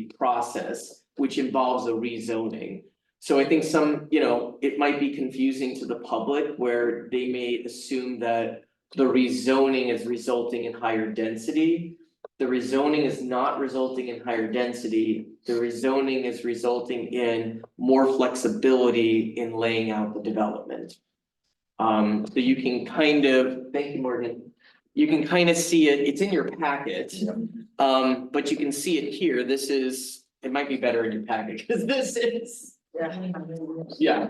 PUD process, which involves a rezoning. So I think it might be confusing to the public where they may assume that the rezoning is resulting in higher density. The rezoning is not resulting in higher density. The rezoning is resulting in more flexibility in laying out the development. So you can thank you, Morgan. You can kind of see it, it's in your packet. But you can see it here. It might be better in your packet, because this is. Yeah.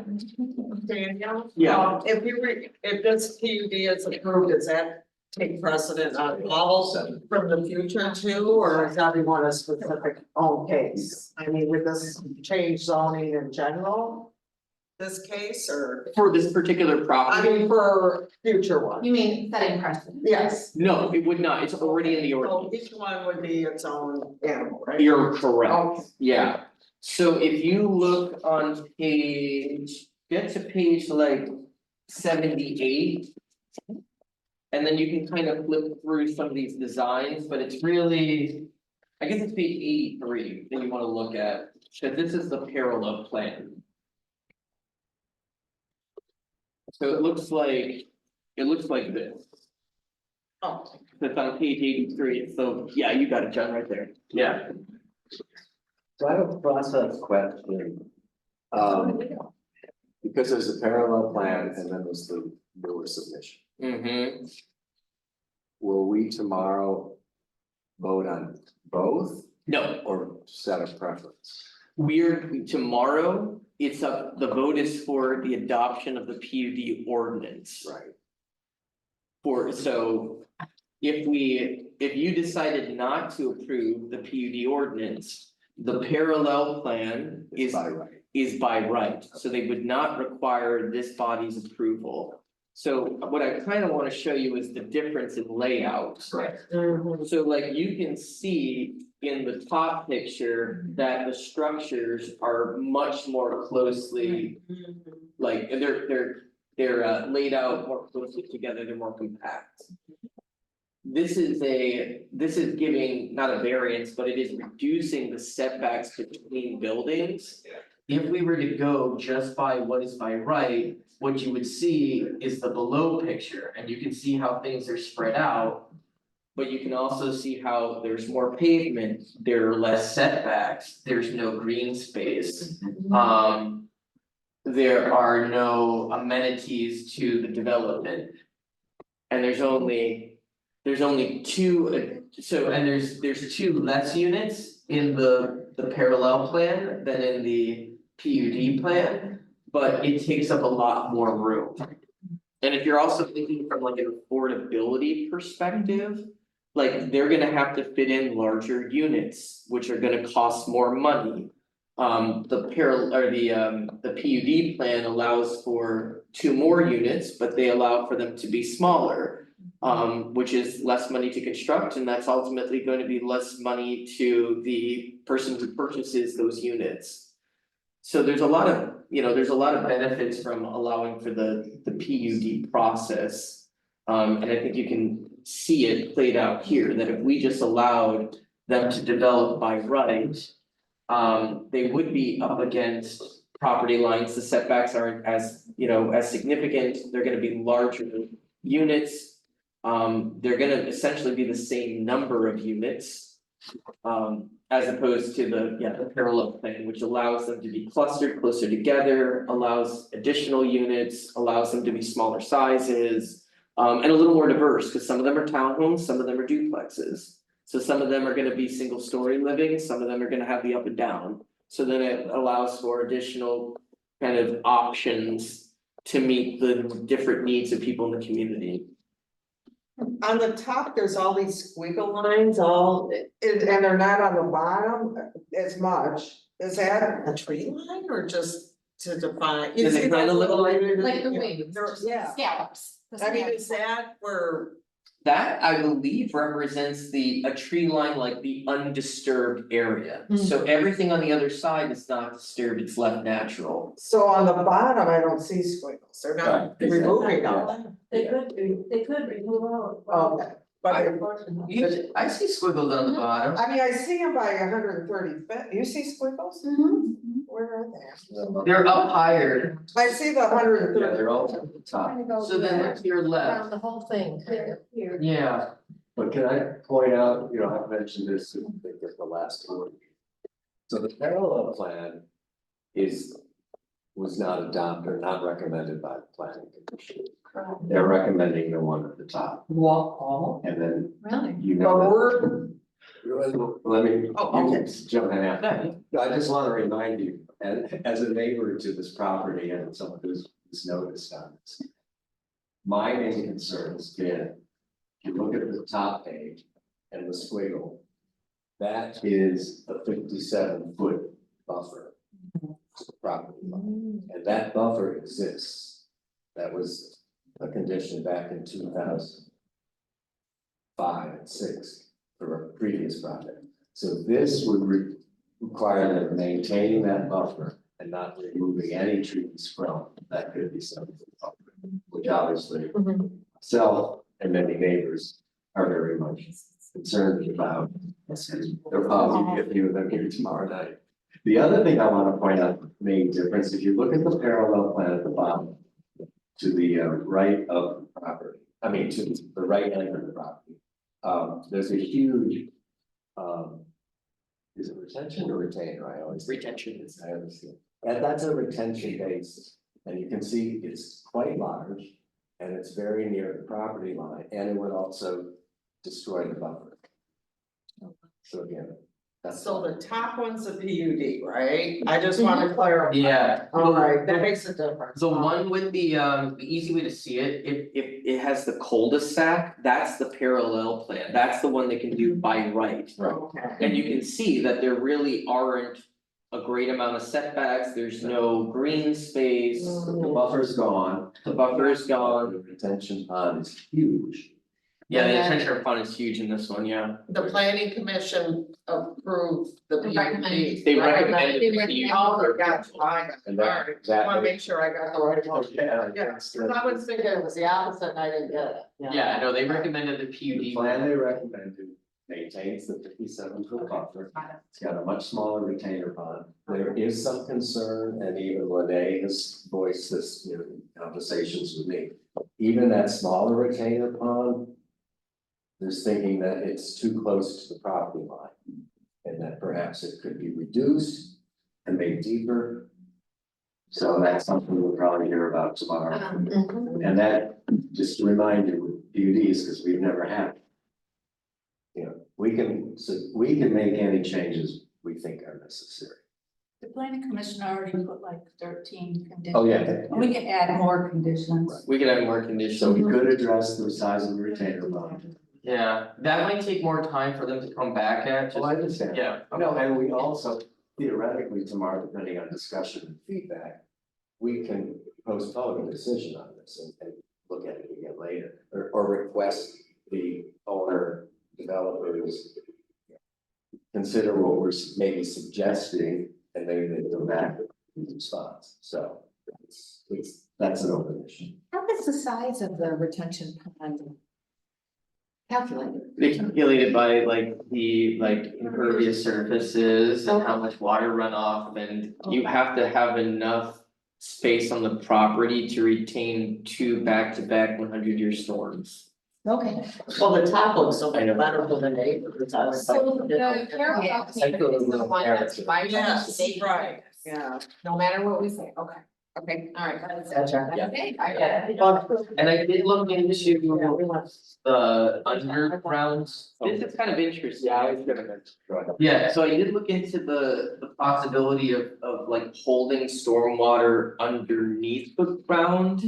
Danielle? Yeah. If this PUD is approved, does that take precedent on all from the future too, or is everyone a specific own case? I mean, would this change zoning in general? This case, or, For this particular property? I mean, for future ones? You mean setting precedent? Yes. No, it would not. It's already in the So ordinance. each one would be its own animal, right? You're correct. Okay. Yeah. So if you look on get to page like 78. And then you can kind of flip through some of these designs, but it's really, I guess it's page 83 that you want to look at, because this is the parallel plan. So it looks like this. Oh, It's on page 83, so yeah, you got it, John, right there. Yeah. So I have a process question. Because there's a parallel plan and then there's the newer submission. Mm-hmm. Will we tomorrow vote on both No, or set a preference? tomorrow, the vote is for the adoption of the PUD ordinance. Right. So if you decided not to approve the PUD ordinance, the parallel plan It's is by right. by right, so they would not require this body's approval. So what I kind of want to show you is the difference in layout. Right. So like you can see in the top picture that the structures are much more closely. Like they're laid out more closely together, they're more compact. This is giving, not a variance, but it is reducing the setbacks between buildings. If we were to go just by what is by right, what you would see is the below picture, and you can see how things are spread out. But you can also see how there's more pavement, there are less setbacks, there's no green space. there are no amenities to the development. And there's only two, so, and there's two less units in the parallel plan than in the PUD plan, but it takes up a lot more room. And if you're also thinking from like an affordability perspective, like they're gonna have to fit in larger units, which are gonna cost more money. The PUD plan allows for two more units, but they allow for them to be smaller. Which is less money to construct, and that's ultimately going to be less money to the person who purchases those units. So there's a lot of, there's a lot of benefits from allowing for the PUD process. And I think you can see it played out here, that if we just allowed them to develop by right. They would be up against property lines, the setbacks aren't as, as significant, they're gonna be larger units. They're gonna essentially be the same number of units. As opposed to the parallel plan, which allows them to be clustered closer together, allows additional units, allows them to be smaller sizes. And a little more diverse, because some of them are townhomes, some of them are duplexes. So some of them are gonna be single story living, some of them are gonna have the up and down. So then it allows for additional kind of options to meet the different needs of people in the community. On the top, there's all these squiggle lines, and they're not on the bottom as much. Is that a tree line or just to define? You Does it see kinda those look little- Like the wings, They're- just Yeah, scallops. The I mean, scallops. is that where, That, I believe, represents a tree line like the undisturbed area. So everything on the other side is not disturbed, it's left natural. so on the bottom, I don't see squiggles, they're not Right, exactly, removing yeah. them. They could remove all. Okay, but I see squiggles on the bottom. I mean, I see them by 130 feet, you see squiggles? Where are they? They're up higher, I see the hundred and Yeah, thirty. they're all at the top, so then look to your left. Around the whole thing, here. Yeah, but can I point out, I've mentioned this, I think at the last one. So the parallel plan was not adopted or not recommended by the planning commission. They're recommending the one at the top, Wall. and then Really? let me, Oh, you okay. can jump in after. yeah, I just wanna remind you, as a neighbor to this property and someone who's noticed on this. My main concern has been, if you look at the top page and the squiggle. That is a 57-foot buffer. Property line, and that buffer exists. That was a condition back in 2005 and 6 for a previous project. So this would require them maintaining that buffer and not removing any trees from that 57-foot buffer, which obviously myself and many neighbors are very much concerned about. There'll probably be a few of them here tomorrow night. The other thing I want to point out, the main difference, if you look at the parallel plan at the bottom. To the right of the property, to the right end of the property. There's a huge. Is it retention or retainer? I always. retention. I understand. And that's a retention base, and you can see it's quite large. And it's very near the property line, and it would also destroy the buffer. So again, that's. So the top one's a PUD, right? I just wanna clarify. Yeah. Alright, that makes a difference. The one with the easy way to see it, if it has the cul-de-sac, that's the parallel plan, that's the one that can do by right. Okay. And you can see that there really aren't a great amount of setbacks, there's no green space, The buffer's gone. the buffer is gone. The retention pond is huge. Yeah, the attention pond is huge in this one, yeah. The planning commission approved the PUD. Recommended. They recommended They the recommended. Oh, gotcha, I got it, And that- alright, that- I wanna make sure I got the right one. Yeah. Yeah, cause I was thinking it was the opposite and I didn't get it. Yeah, no, they recommended the The PUD. plan they recommended maintains the 57-foot buffer. It's got a much smaller retainer pond. There is some concern, and even Lene has voiced this, in conversations with me. Even that smaller retainer pond. There's thinking that it's too close to the property line. And that perhaps it could be reduced and made deeper. So that's something we'll probably hear about tomorrow. Mhm. And that, just to remind you, with PUDs, because we've never had. You know, we can make any changes we think are necessary. The planning commission already put like 13 conditions. Oh, yeah. We can add more conditions. We could have more conditions. So we could address the size of the retainer bond. Yeah, that might take more time for them to come back at, just, Oh, I understand. yeah. No, and we also theoretically tomorrow, depending on discussion and feedback, we can postpone a decision on this and look at it again later, or request the owner developers consider what we're maybe suggesting, and maybe they go back with response. So that's an open issue. How is the size of the retention pond calculated? They calculated by like the impervious surfaces and how much water runoff, and you have to have enough space on the property to retain 2 back-to-back 100-year storms. Okay. Well, the top looks so I know. much better than the neighbors. I was So like, the Carroll Yeah. Community is the one that's by Yes, state. right, yeah. No matter what we say, okay, all right. Gotcha. Yeah. Okay, I get it. And I did look into the underground, this is kind of interesting. Yeah, I was gonna mention. Go ahead. Yeah, so I did look into the possibility of like holding stormwater underneath the ground.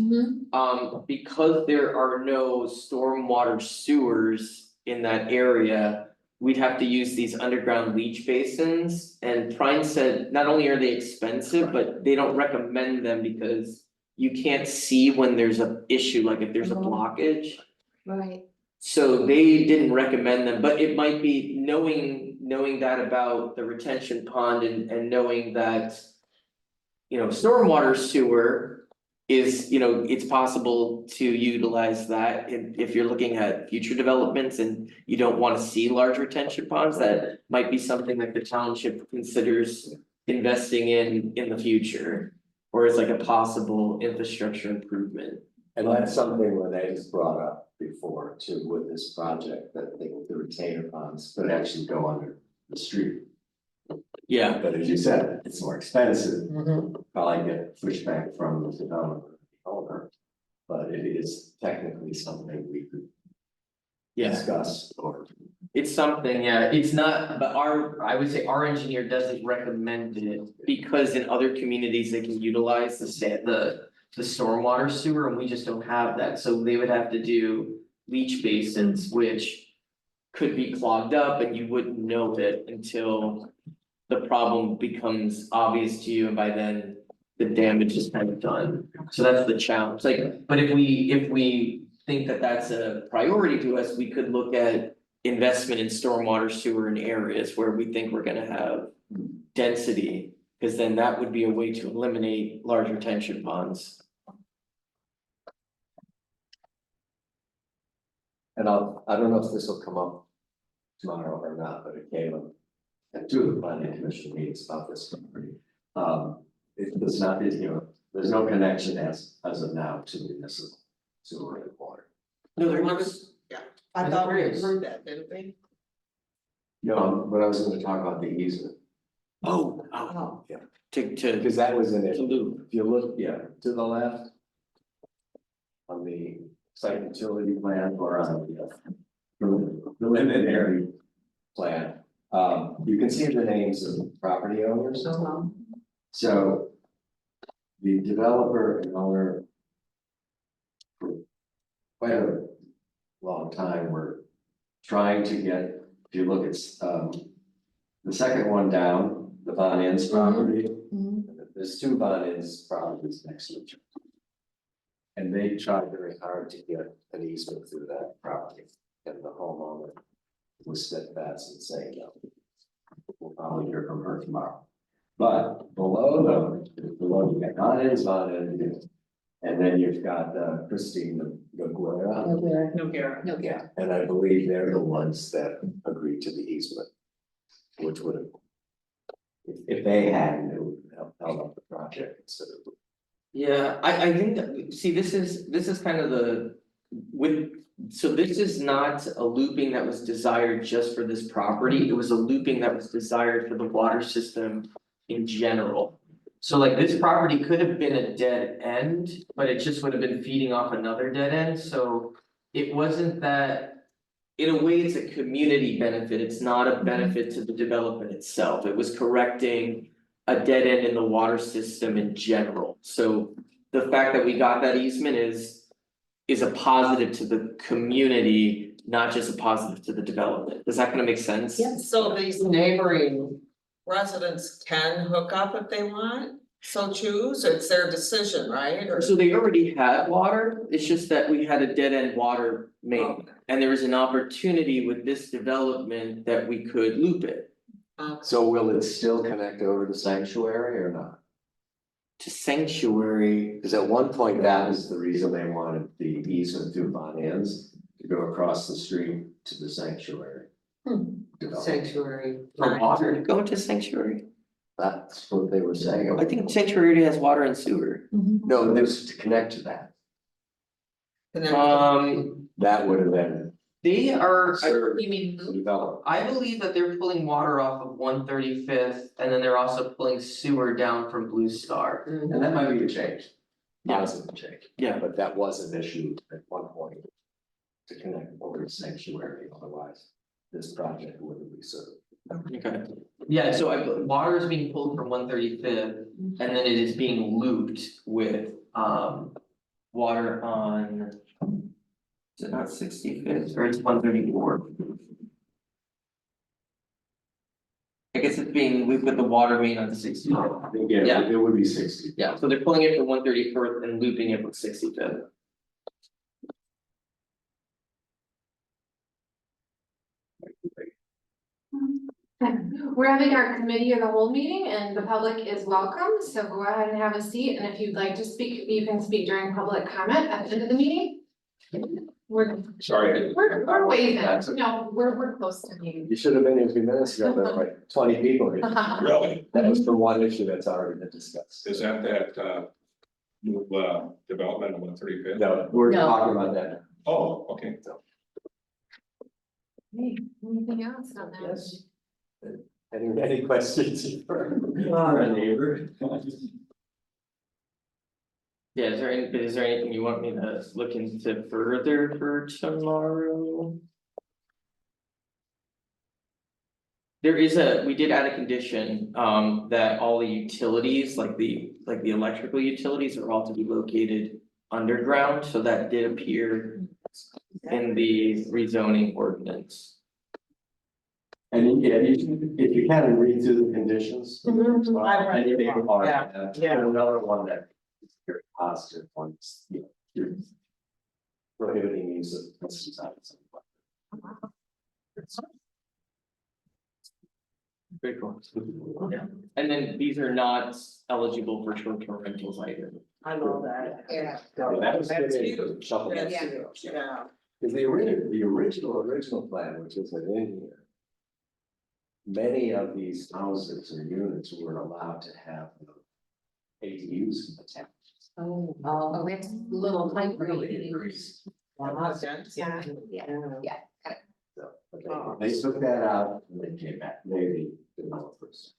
Because there are no stormwater sewers in that area, we'd have to use these underground leach basins. And Prine said not only are they expensive, but they don't recommend them because you can't see when there's an issue, like if there's a blockage. Right. So they didn't recommend them, but it might be knowing that about the retention pond and knowing that. You know, stormwater sewer is, you know, it's possible to utilize that if you're looking at future developments and you don't wanna see large retention ponds, that might be something that the township considers investing in the future. Or as like a possible infrastructure improvement. And that's something Renee's brought up before too, with this project, that the retainer ponds could actually go under the street. Yeah, But as you said, it's more expensive, Mhm. probably get pushback from the developer, owner. But it is technically something we could yeah, discuss or. it's something, yeah, it's not, but I would say our engineer doesn't recommend it. Because in other communities, they can utilize the stormwater sewer and we just don't have that, so they would have to do leach basins, which. Could be clogged up and you wouldn't know it until the problem becomes obvious to you, and by then the damage is kind of done. So that's the challenge, like, but if we think that that's a priority to us, we could look at investment in stormwater sewer in areas where we think we're gonna have density. Cause then that would be a way to eliminate large retention ponds. And I don't know if this will come up tomorrow or not, but it came up at 2 of the planning commission meetings about this property. It does not, there's no connection as of now to municipal sewer and water. No, there I was, was, yeah, I thought we approved that, didn't we? But I was gonna talk about the easement, oh, yeah, to because that was in it. loop. If you look, yeah, to the left. On the site utility plan or on the preliminary plan, you can see the names of property owners. So. The developer and owner. For quite a long time, were trying to get, if you look at, the second one down, the Von Inns property. There's 2 Von Inns properties next to each other. And they tried very hard to get an easement through that property, and the homeowner was steadfast in saying, no. We'll probably hear from her tomorrow. But below you got Von Inns, and then you've got Christine Noguera. No, Gary. No, yeah. And I believe they're the ones that agreed to the easement. Which would have. If they hadn't, it would have held up the project instead of. Yeah, I think that, see, this is kind of so this is not a looping that was desired just for this property, it was a looping that was desired for the water system in general. So like this property could have been a dead end, but it just would have been feeding off another dead end, so it wasn't that. In a way, it's a community benefit, it's not a benefit to the development itself, it was correcting a dead end in the water system in general, so. The fact that we got that easement is a positive to the community, not just a positive to the development, is that gonna make sense? Yes. So these neighboring residents can hook up if they want, so choose, it's their decision, right? Or So they already had water, it's just that we had a dead end water main, and there was an opportunity with this development that we could loop it. So will it still connect over to sanctuary or not? To sanctuary, Because at one point, that was the reason they wanted the easement through Von Ann's to go across the street to the sanctuary. Development. Sanctuary. for water to go into sanctuary, That's what they were saying. I think sanctuary already has water and sewer. No, this was to connect to that. That would have been They are, served You mean to develop. I believe that they're pulling water off of 135th, and then they're also pulling sewer down from Blue Star. And that might be a change. Yeah. Positive change. Yeah. But that was an issue at one point. To connect over to sanctuary, otherwise this project wouldn't be served. Okay, yeah, so water is being pulled from 135th, and then it is being looped with water on. Is it not 65th or it's 134? I guess it's being looped with the water main on 65th. I think, yeah, it would be 60. Yeah, so they're pulling it from 134th and looping it with 65th. We're having our committee of the whole meeting and the public is welcome, so go ahead and have a seat, and if you'd like to speak, you can speak during public comment at the end of the meeting. We're Sorry. we're waiting, no, we're close to meeting. You should have been here a few minutes ago, there were like 20 people here. Really? That was the one issue that's already been discussed. Is that new development on 135th? No, we're No. talking about that. Oh, okay. Hey, anything else on that? Yes. Any questions for our neighbor? Yeah, is there anything you want me to look into further for tomorrow? We did add a condition, that all the utilities, like the electrical utilities are all to be located underground, so that did appear in the rezoning ordinance. And yeah, if you can read through the conditions. I read And they are, Yeah. and another one that is very positive ones, you know, you're prohibiting use of pesticides. Very cool. Yeah, and then these are not eligible for short-term rentals either. I know that. Yeah. That was That's good. huge. Shuffle. That's Yeah. huge, yeah. Because the original plan, which isn't in here. Many of these houses or units were allowed to have ADUs in the town. Oh, we have little type. Yeah. So, but they took that out and they came back, maybe developers.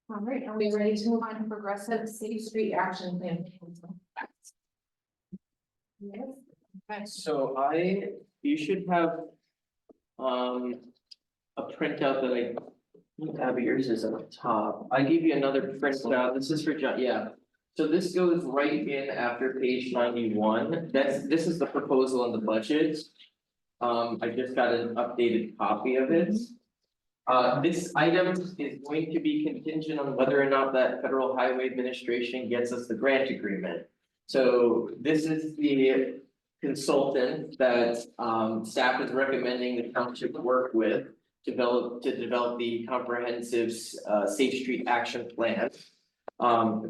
All right, are we ready to move on to progressive city street action plan? Yes. Okay. So you should have. A printout that Abby, yours is at the top, I gave you another printout, this is for John, yeah. So this goes right in after page 91. This is the proposal in the budget. I just got an updated copy of it. This item is going to be contingent on whether or not that Federal Highway Administration gets us the grant agreement. So this is the consultant that staff is recommending the township work with. To develop the comprehensive Safe Street Action Plan.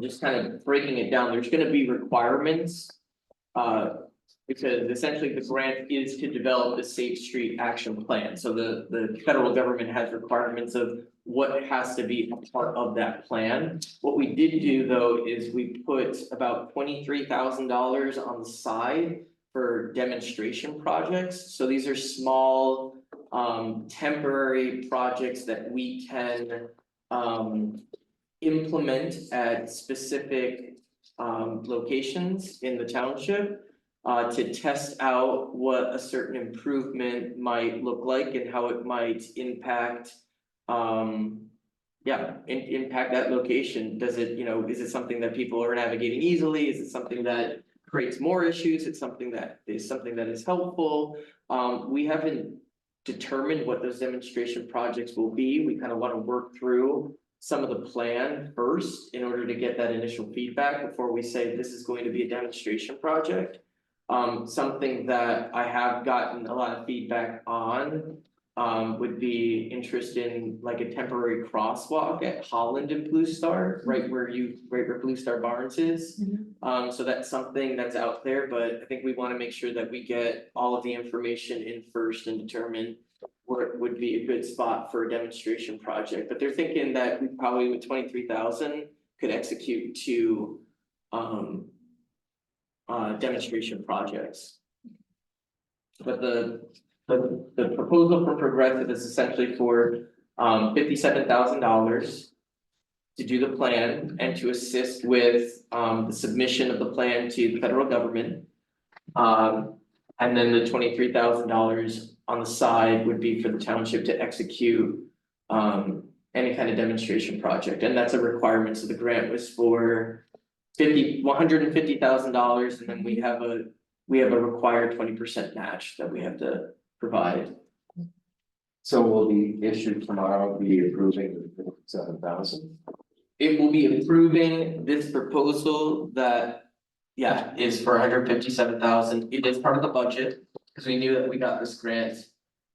Just kind of breaking it down, there's gonna be requirements. Because essentially the grant is to develop a Safe Street Action Plan, so the federal government has requirements of what has to be a part of that plan. What we did do though is we put about $23,000 on the side for demonstration projects, so these are small temporary projects that we can implement at specific locations in the township to test out what a certain improvement might look like and how it might impact impact that location. Does it, is it something that people are navigating easily? Is it something that creates more issues? It's something that is helpful. We haven't determined what those demonstration projects will be. We kind of want to work through some of the plan first in order to get that initial feedback before we say this is going to be a demonstration project. Something that I have gotten a lot of feedback on would be interest in like a temporary crosswalk at Holland and Blue Star, right where Blue Star Barnes is. So that's something that's out there, but I think we want to make sure that we get all of the information in first and determine where it would be a good spot for a demonstration project. But they're thinking that we probably with 23,000 could execute two demonstration projects. But the proposal for Progressive is essentially for $57,000 to do the plan and to assist with the submission of the plan to the federal government. And then the $23,000 on the side would be for the township to execute any kind of demonstration project, and that's a requirement. So the grant was for $150,000, and then we have a required 20% match that we have to provide. So will the issue tomorrow be approving the 57,000? It will be approving this proposal that, is for $157,000. It is part of the budget, because we knew that we got this grant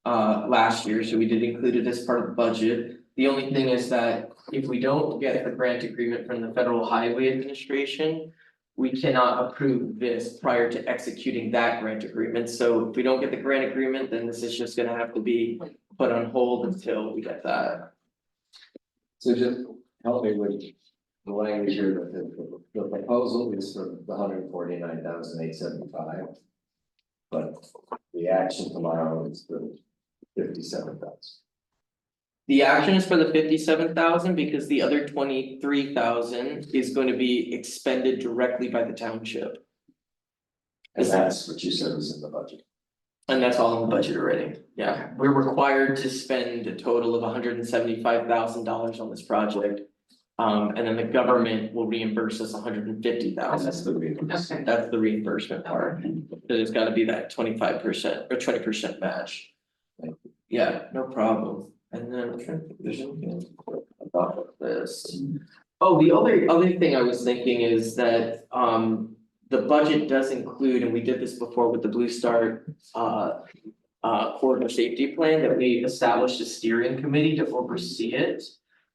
last year, so we did include it as part of the budget. The only thing is that if we don't get the grant agreement from the Federal Highway Administration, we cannot approve this prior to executing that grant agreement. So if we don't get the grant agreement, then this is just gonna have to be put on hold until we get that. So just help me with the language here, the proposal is for the 149,875. But the action tomorrow is for 57,000. The action is for the 57,000 because the other 23,000 is going to be expended directly by the township. And that's what you said was in the budget. And that's all in the budget already. Yeah, we're required to spend a total of $175,000 on this project. And then the government will reimburse us $150,000. That's the reimbursement. That's the reimbursement part. There's gotta be that 25% or 20% match. Yeah, no problem. And then I'm trying to think if there's anything about this. Oh, the other thing I was thinking is that the budget does include, and we did this before with the Blue Star corridor safety plan, that we established a steering committee to oversee it.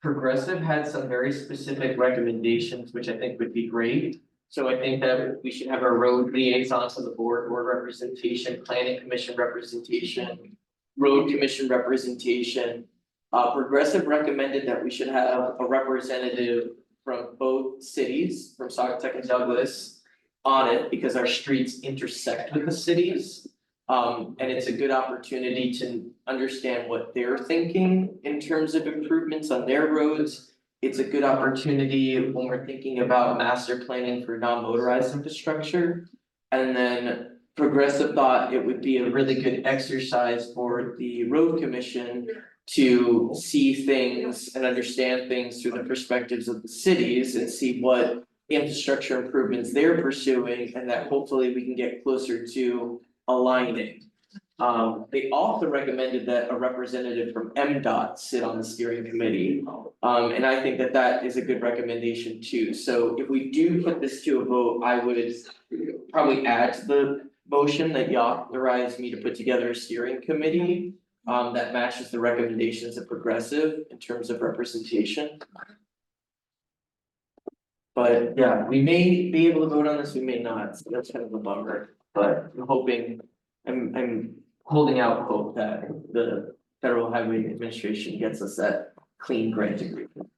Progressive had some very specific recommendations, which I think would be great. So I think that we should have our road liaisons to the board representation, planning commission representation, road commission representation. Progressive recommended that we should have a representative from both cities, from Saugatuck and Douglas, on it because our streets intersect with the cities. And it's a good opportunity to understand what they're thinking in terms of improvements on their roads. It's a good opportunity when we're thinking about master planning for non-motorized infrastructure. And then Progressive thought it would be a really good exercise for the road commission to see things and understand things through the perspectives of the cities and see what infrastructure improvements they're pursuing, and that hopefully we can get closer to aligning. They also recommended that a representative from MDOT sit on the steering committee. And I think that that is a good recommendation too. So if we do put this to a vote, I would probably add to the motion that you authorize me to put together a steering committee that matches the recommendations of Progressive in terms of representation. But yeah, we may be able to vote on this, we may not, so that's kind of a bummer, but I'm hoping, I'm holding out hope that the Federal Highway Administration gets us that clean grant agreement.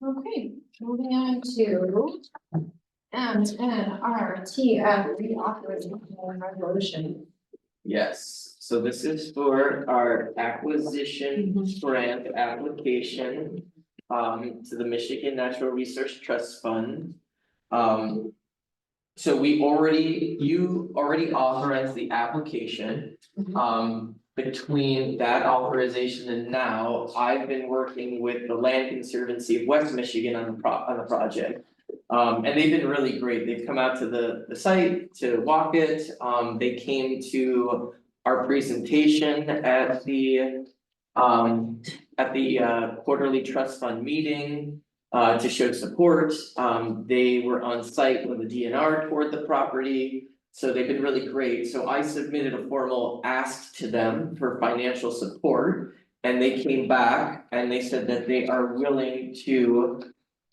Okay, moving on to MNRTF reauthorization resolution. Yes, so this is for our acquisition grant application to the Michigan Natural Resource Trust Fund. So you already authorized the application. Between that authorization and now, I've been working with the Land Conservancy of West Michigan on the project. And they've been really great. They've come out to the site to walk it. They came to our presentation at the quarterly trust fund meeting to show support. They were on site when the DNR toured the property. So they've been really great. So I submitted a formal ask to them for financial support. And they came back and they said that they are willing to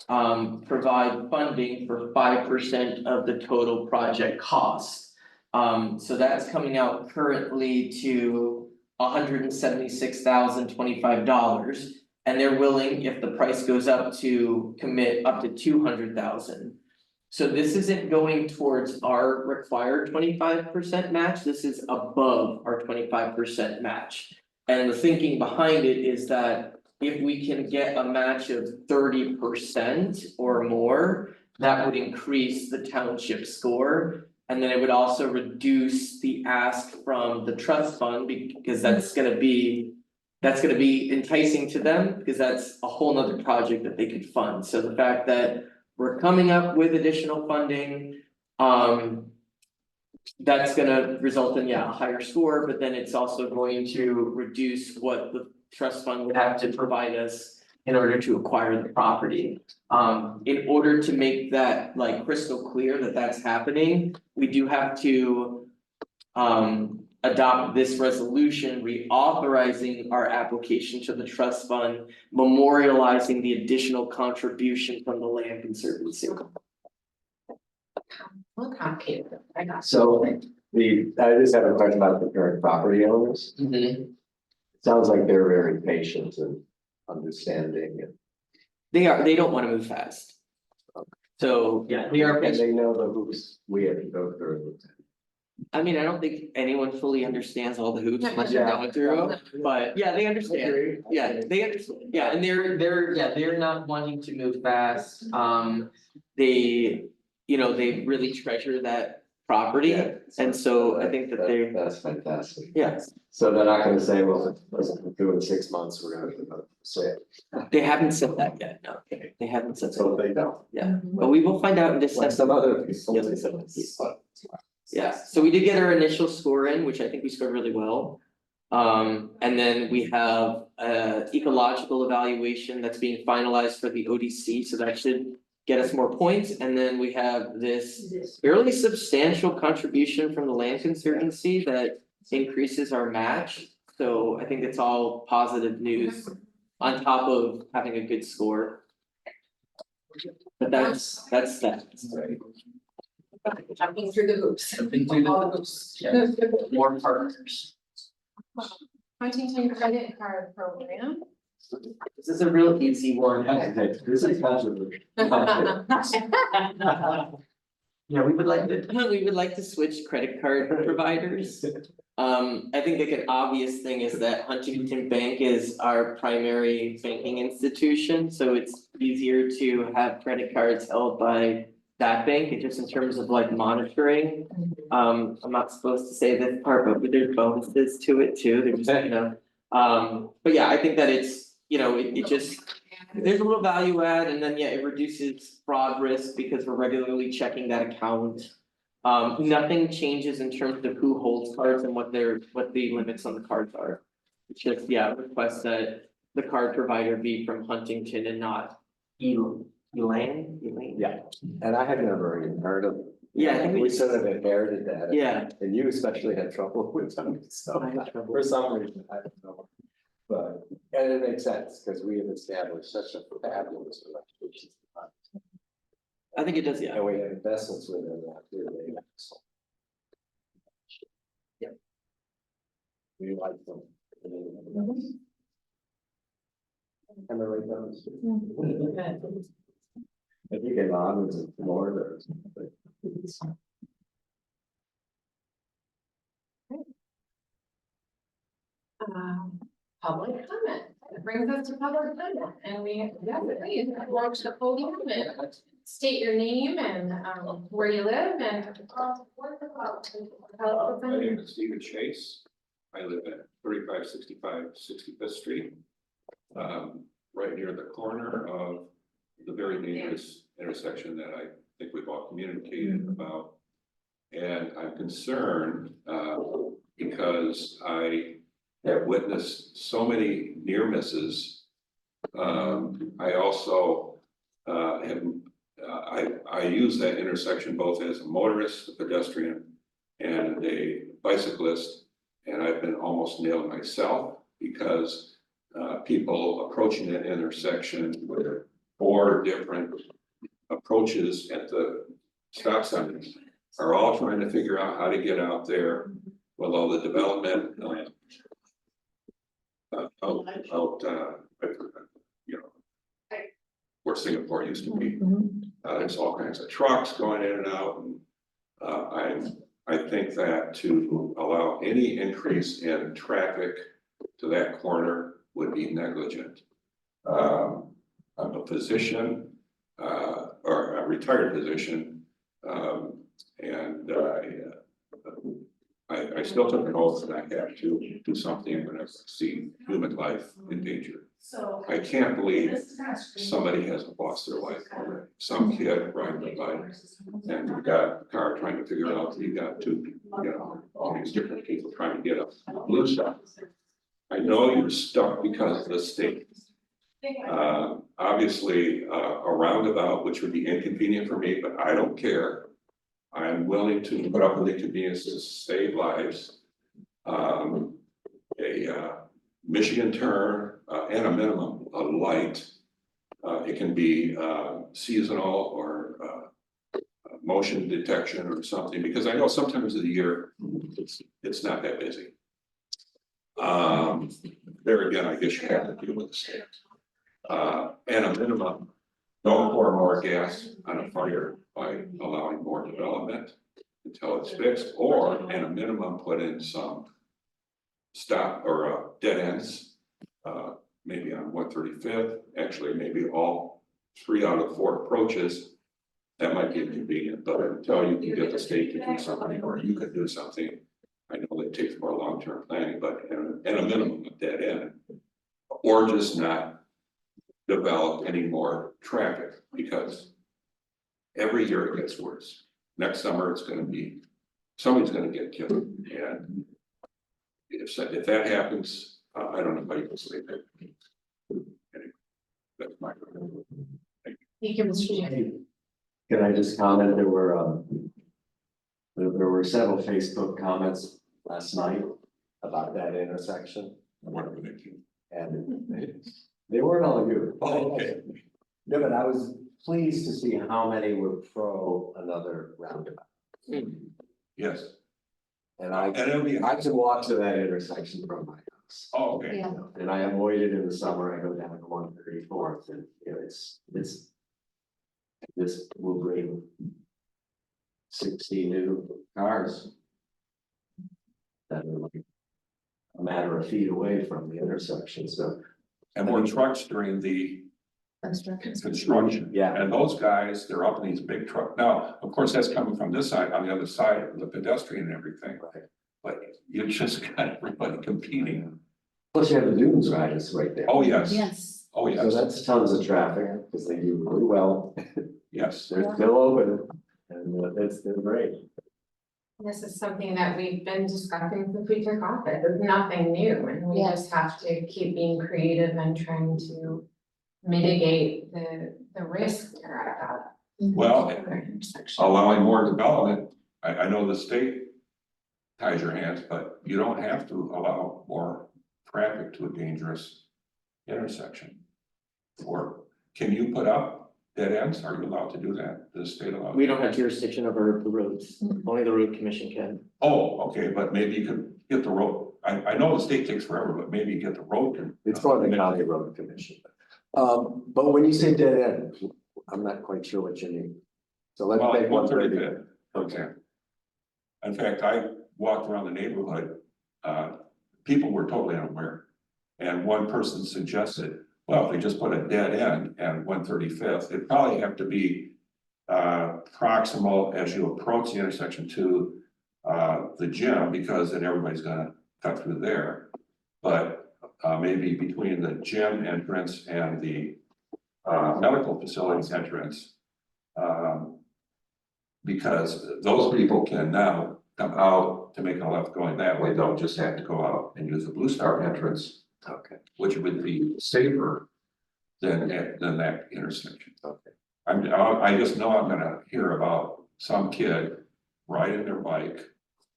provide funding for 5% of the total project cost. So that's coming out currently to $176,025. And they're willing, if the price goes up, to commit up to 200,000. So this isn't going towards our required 25% match, this is above our 25% match. And the thinking behind it is that if we can get a match of 30% or more, that would increase the township score. And then it would also reduce the ask from the trust fund, because that's gonna be enticing to them, because that's a whole nother project that they could fund. So the fact that we're coming up with additional funding, that's gonna result in, a higher score, but then it's also going to reduce what the trust fund would have to provide us in order to acquire the property. In order to make that like crystal clear that that's happening, we do have to adopt this resolution reauthorizing our application to the trust fund, memorializing the additional contribution from the Land Conservancy. Look complicated, I got. So I just have a question about the current property owners. Sounds like they're very patient and understanding and. They don't wanna move fast. So, they are And patient. they know the hoops we have to go through. I mean, I don't think anyone fully understands all the hoops that they're Yeah. going through, but they understand. Yeah, they understand, and they're not wanting to move fast, they, they really treasure that property, Yeah. and so I think that they, That's fantastic. yes. So they're not gonna say, well, let's do it in 6 months, we're gonna say it. They haven't said that yet, no, they haven't said So that, they don't. but we will find out in Like December. some other people. Yes. they said, Yeah, so we did get our initial score in, which I think we scored really well. And then we have ecological evaluation that's being finalized for the ODC, so that should get us more points. And then we have this fairly substantial contribution from the Land Conservancy that increases our match. So I think it's all positive news on top of having a good score. But that's that. Jumping through the hoops. Jumping through the All the hoops. More partners. Huntington credit card program. This is a real easy one. This is controversial. Yeah, we would like to switch credit card providers. I think like an obvious thing is that Huntington Bank is our primary banking institution, so it's easier to have credit cards held by that bank, and just in terms of like monitoring. I'm not supposed to say this part, but there's bonuses to it too, there's, but yeah, I think that it's, it just. There's a little value add, and then it reduces fraud risk because we're regularly checking that account. Nothing changes in terms of who holds cards and what the limits on the cards are. It's just, request that the card provider be from Huntington and not Elaine. Yeah, and I had never even heard of. Yeah, I think We sort of inherited that. Yeah. And you especially had trouble with them, so I had trouble. for some reason, I don't know. But, and it makes sense, because we have established such a fabulous relationship. I think it does, And we have investments with them now too, they have so. Yeah. We like them. Am I right, Dennis? I think in honors of Florida or something. Public comment, that brings us to public comment, and we, yeah, please, approach the podium and state your name and, where you live and. My name is Stephen Chase. I live at 3565 65th Street. Right near the corner of the very dangerous intersection that I think we've all communicated about. And I'm concerned, because I have witnessed so many near misses. I also, I use that intersection both as a motorist, a pedestrian, and a bicyclist. And I've been almost nailed myself because people approaching that intersection with 4 different approaches at the stop sign are all trying to figure out how to get out there with all the development. You know, where Singapore used to be. There's all kinds of trucks going in and out, and I think that to allow any increase in traffic to that corner would be negligent. I'm a physician, or a retired physician, and I still took an oath that I have to do something when I see human life in danger. I can't believe somebody hasn't lost their life already. Some kid riding a bike, and you got a car trying to figure out that you got 2 people, you know, all these different people trying to get up blue stuff. I know you're stuck because of the state. Obviously, a roundabout, which would be inconvenient for me, but I don't care. I'm willing to put up with inconvenience to save lives. A Michigan turn, and a minimum, a light. It can be seasonal or motion detection or something, because I know sometimes of the year it's not that busy. There again, I guess you have to deal with the state. And a minimum, don't pour more gas on a fire by allowing more development until it's fixed, or at a minimum, put in some stop or dead ends. Maybe on 135th, actually, maybe all 3 out of 4 approaches. That might be inconvenient, but until you can get the state to do something, or you can do something. I know it takes more long-term planning, but at a minimum, a dead end. Or just not develop any more traffic, because every year it gets worse. Next summer, it's gonna be, somebody's gonna get killed, and if that happens, I don't know how you can sleep it. Anyway, that's my. Thank you, Mr. Chairman. Can I just comment, there were several Facebook comments last night about that intersection. And they weren't all you. Okay. No, but I was pleased to see how many were pro another roundabout. Yes. And I it'll be. can walk to that intersection from my house. Oh, okay. Yeah. And I avoid it in the summer, I go down to 134th, and you know, this will bring 60 new cars that are like a matter of feet away from the intersection, so. And more trucks during the construction. Yeah. And those guys, they're up in these big trucks. Now, of course, that's coming from this side, on the other side of the pedestrian and everything. Right. But you just got everybody competing. Plus you have the dunes riders right there. Oh, yes. Yes. Oh, So yes. that's tons of traffic, because they do really well, Yes. they're still open, and they're great. This is something that we've been discussing since we took office. It's nothing new, and we Yes. just have to keep being creative and trying to mitigate the risk that are at that. Well, particular intersection. allowing more development, I know the state ties your hands, but you don't have to allow more traffic to a dangerous intersection. Or can you put up dead ends? Are you allowed to do that? Does the state allow? We don't have jurisdiction over the roads, only the road commission can. Oh, okay, but maybe you could get the road. I know the state takes forever, but maybe get the road. It's for the county road commission. But when you say dead end, I'm not quite sure what you need. So let's Well, make one 130. 35th, for example. In fact, I walked around the neighborhood, people were totally unaware. And one person suggested, well, if they just put a dead end at 135th, it'd probably have to be proximal as you approach the intersection to the gym, because then everybody's gonna cut through there. But maybe between the gym entrance and the medical facilities entrance. Because those people can now come out to make a left going that way, they'll just have to go out and use the Blue Star entrance, Okay, which would be safer than that intersection. okay. I just know I'm gonna hear about some kid riding their bike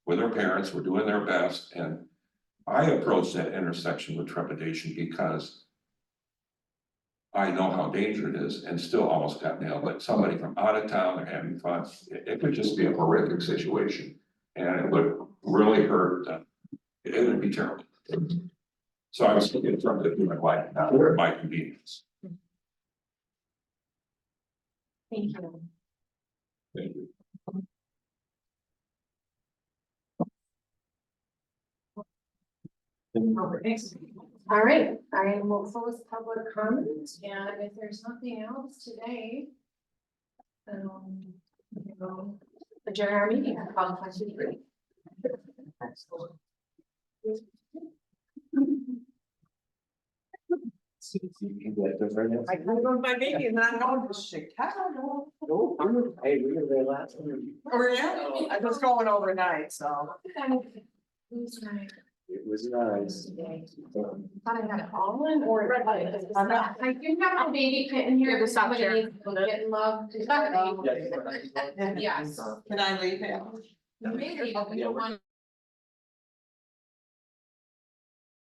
with their parents, were doing their best, and I approached that intersection with trepidation because I know how dangerous it is and still almost got nailed, but somebody from out of town, they're having fun, it could just be a horrific situation. And it would really hurt, it would be terrible. So I was thinking from the human life, not my convenience. Thank you. Thank you. All right, I will close public comment, and if there's nothing else today. We'll adjourn our meeting at 12:23. I can go to my meeting and I'm going to Chicago. Hey, we were there last time. Oh, yeah, I was going overnight, so. Who's night? It was nice. Thought I had it all in order. I do have a baby kitten here. You have to stop Somebody sharing. needs to go get in love. Yes. Can I leave it? Maybe, but we don't want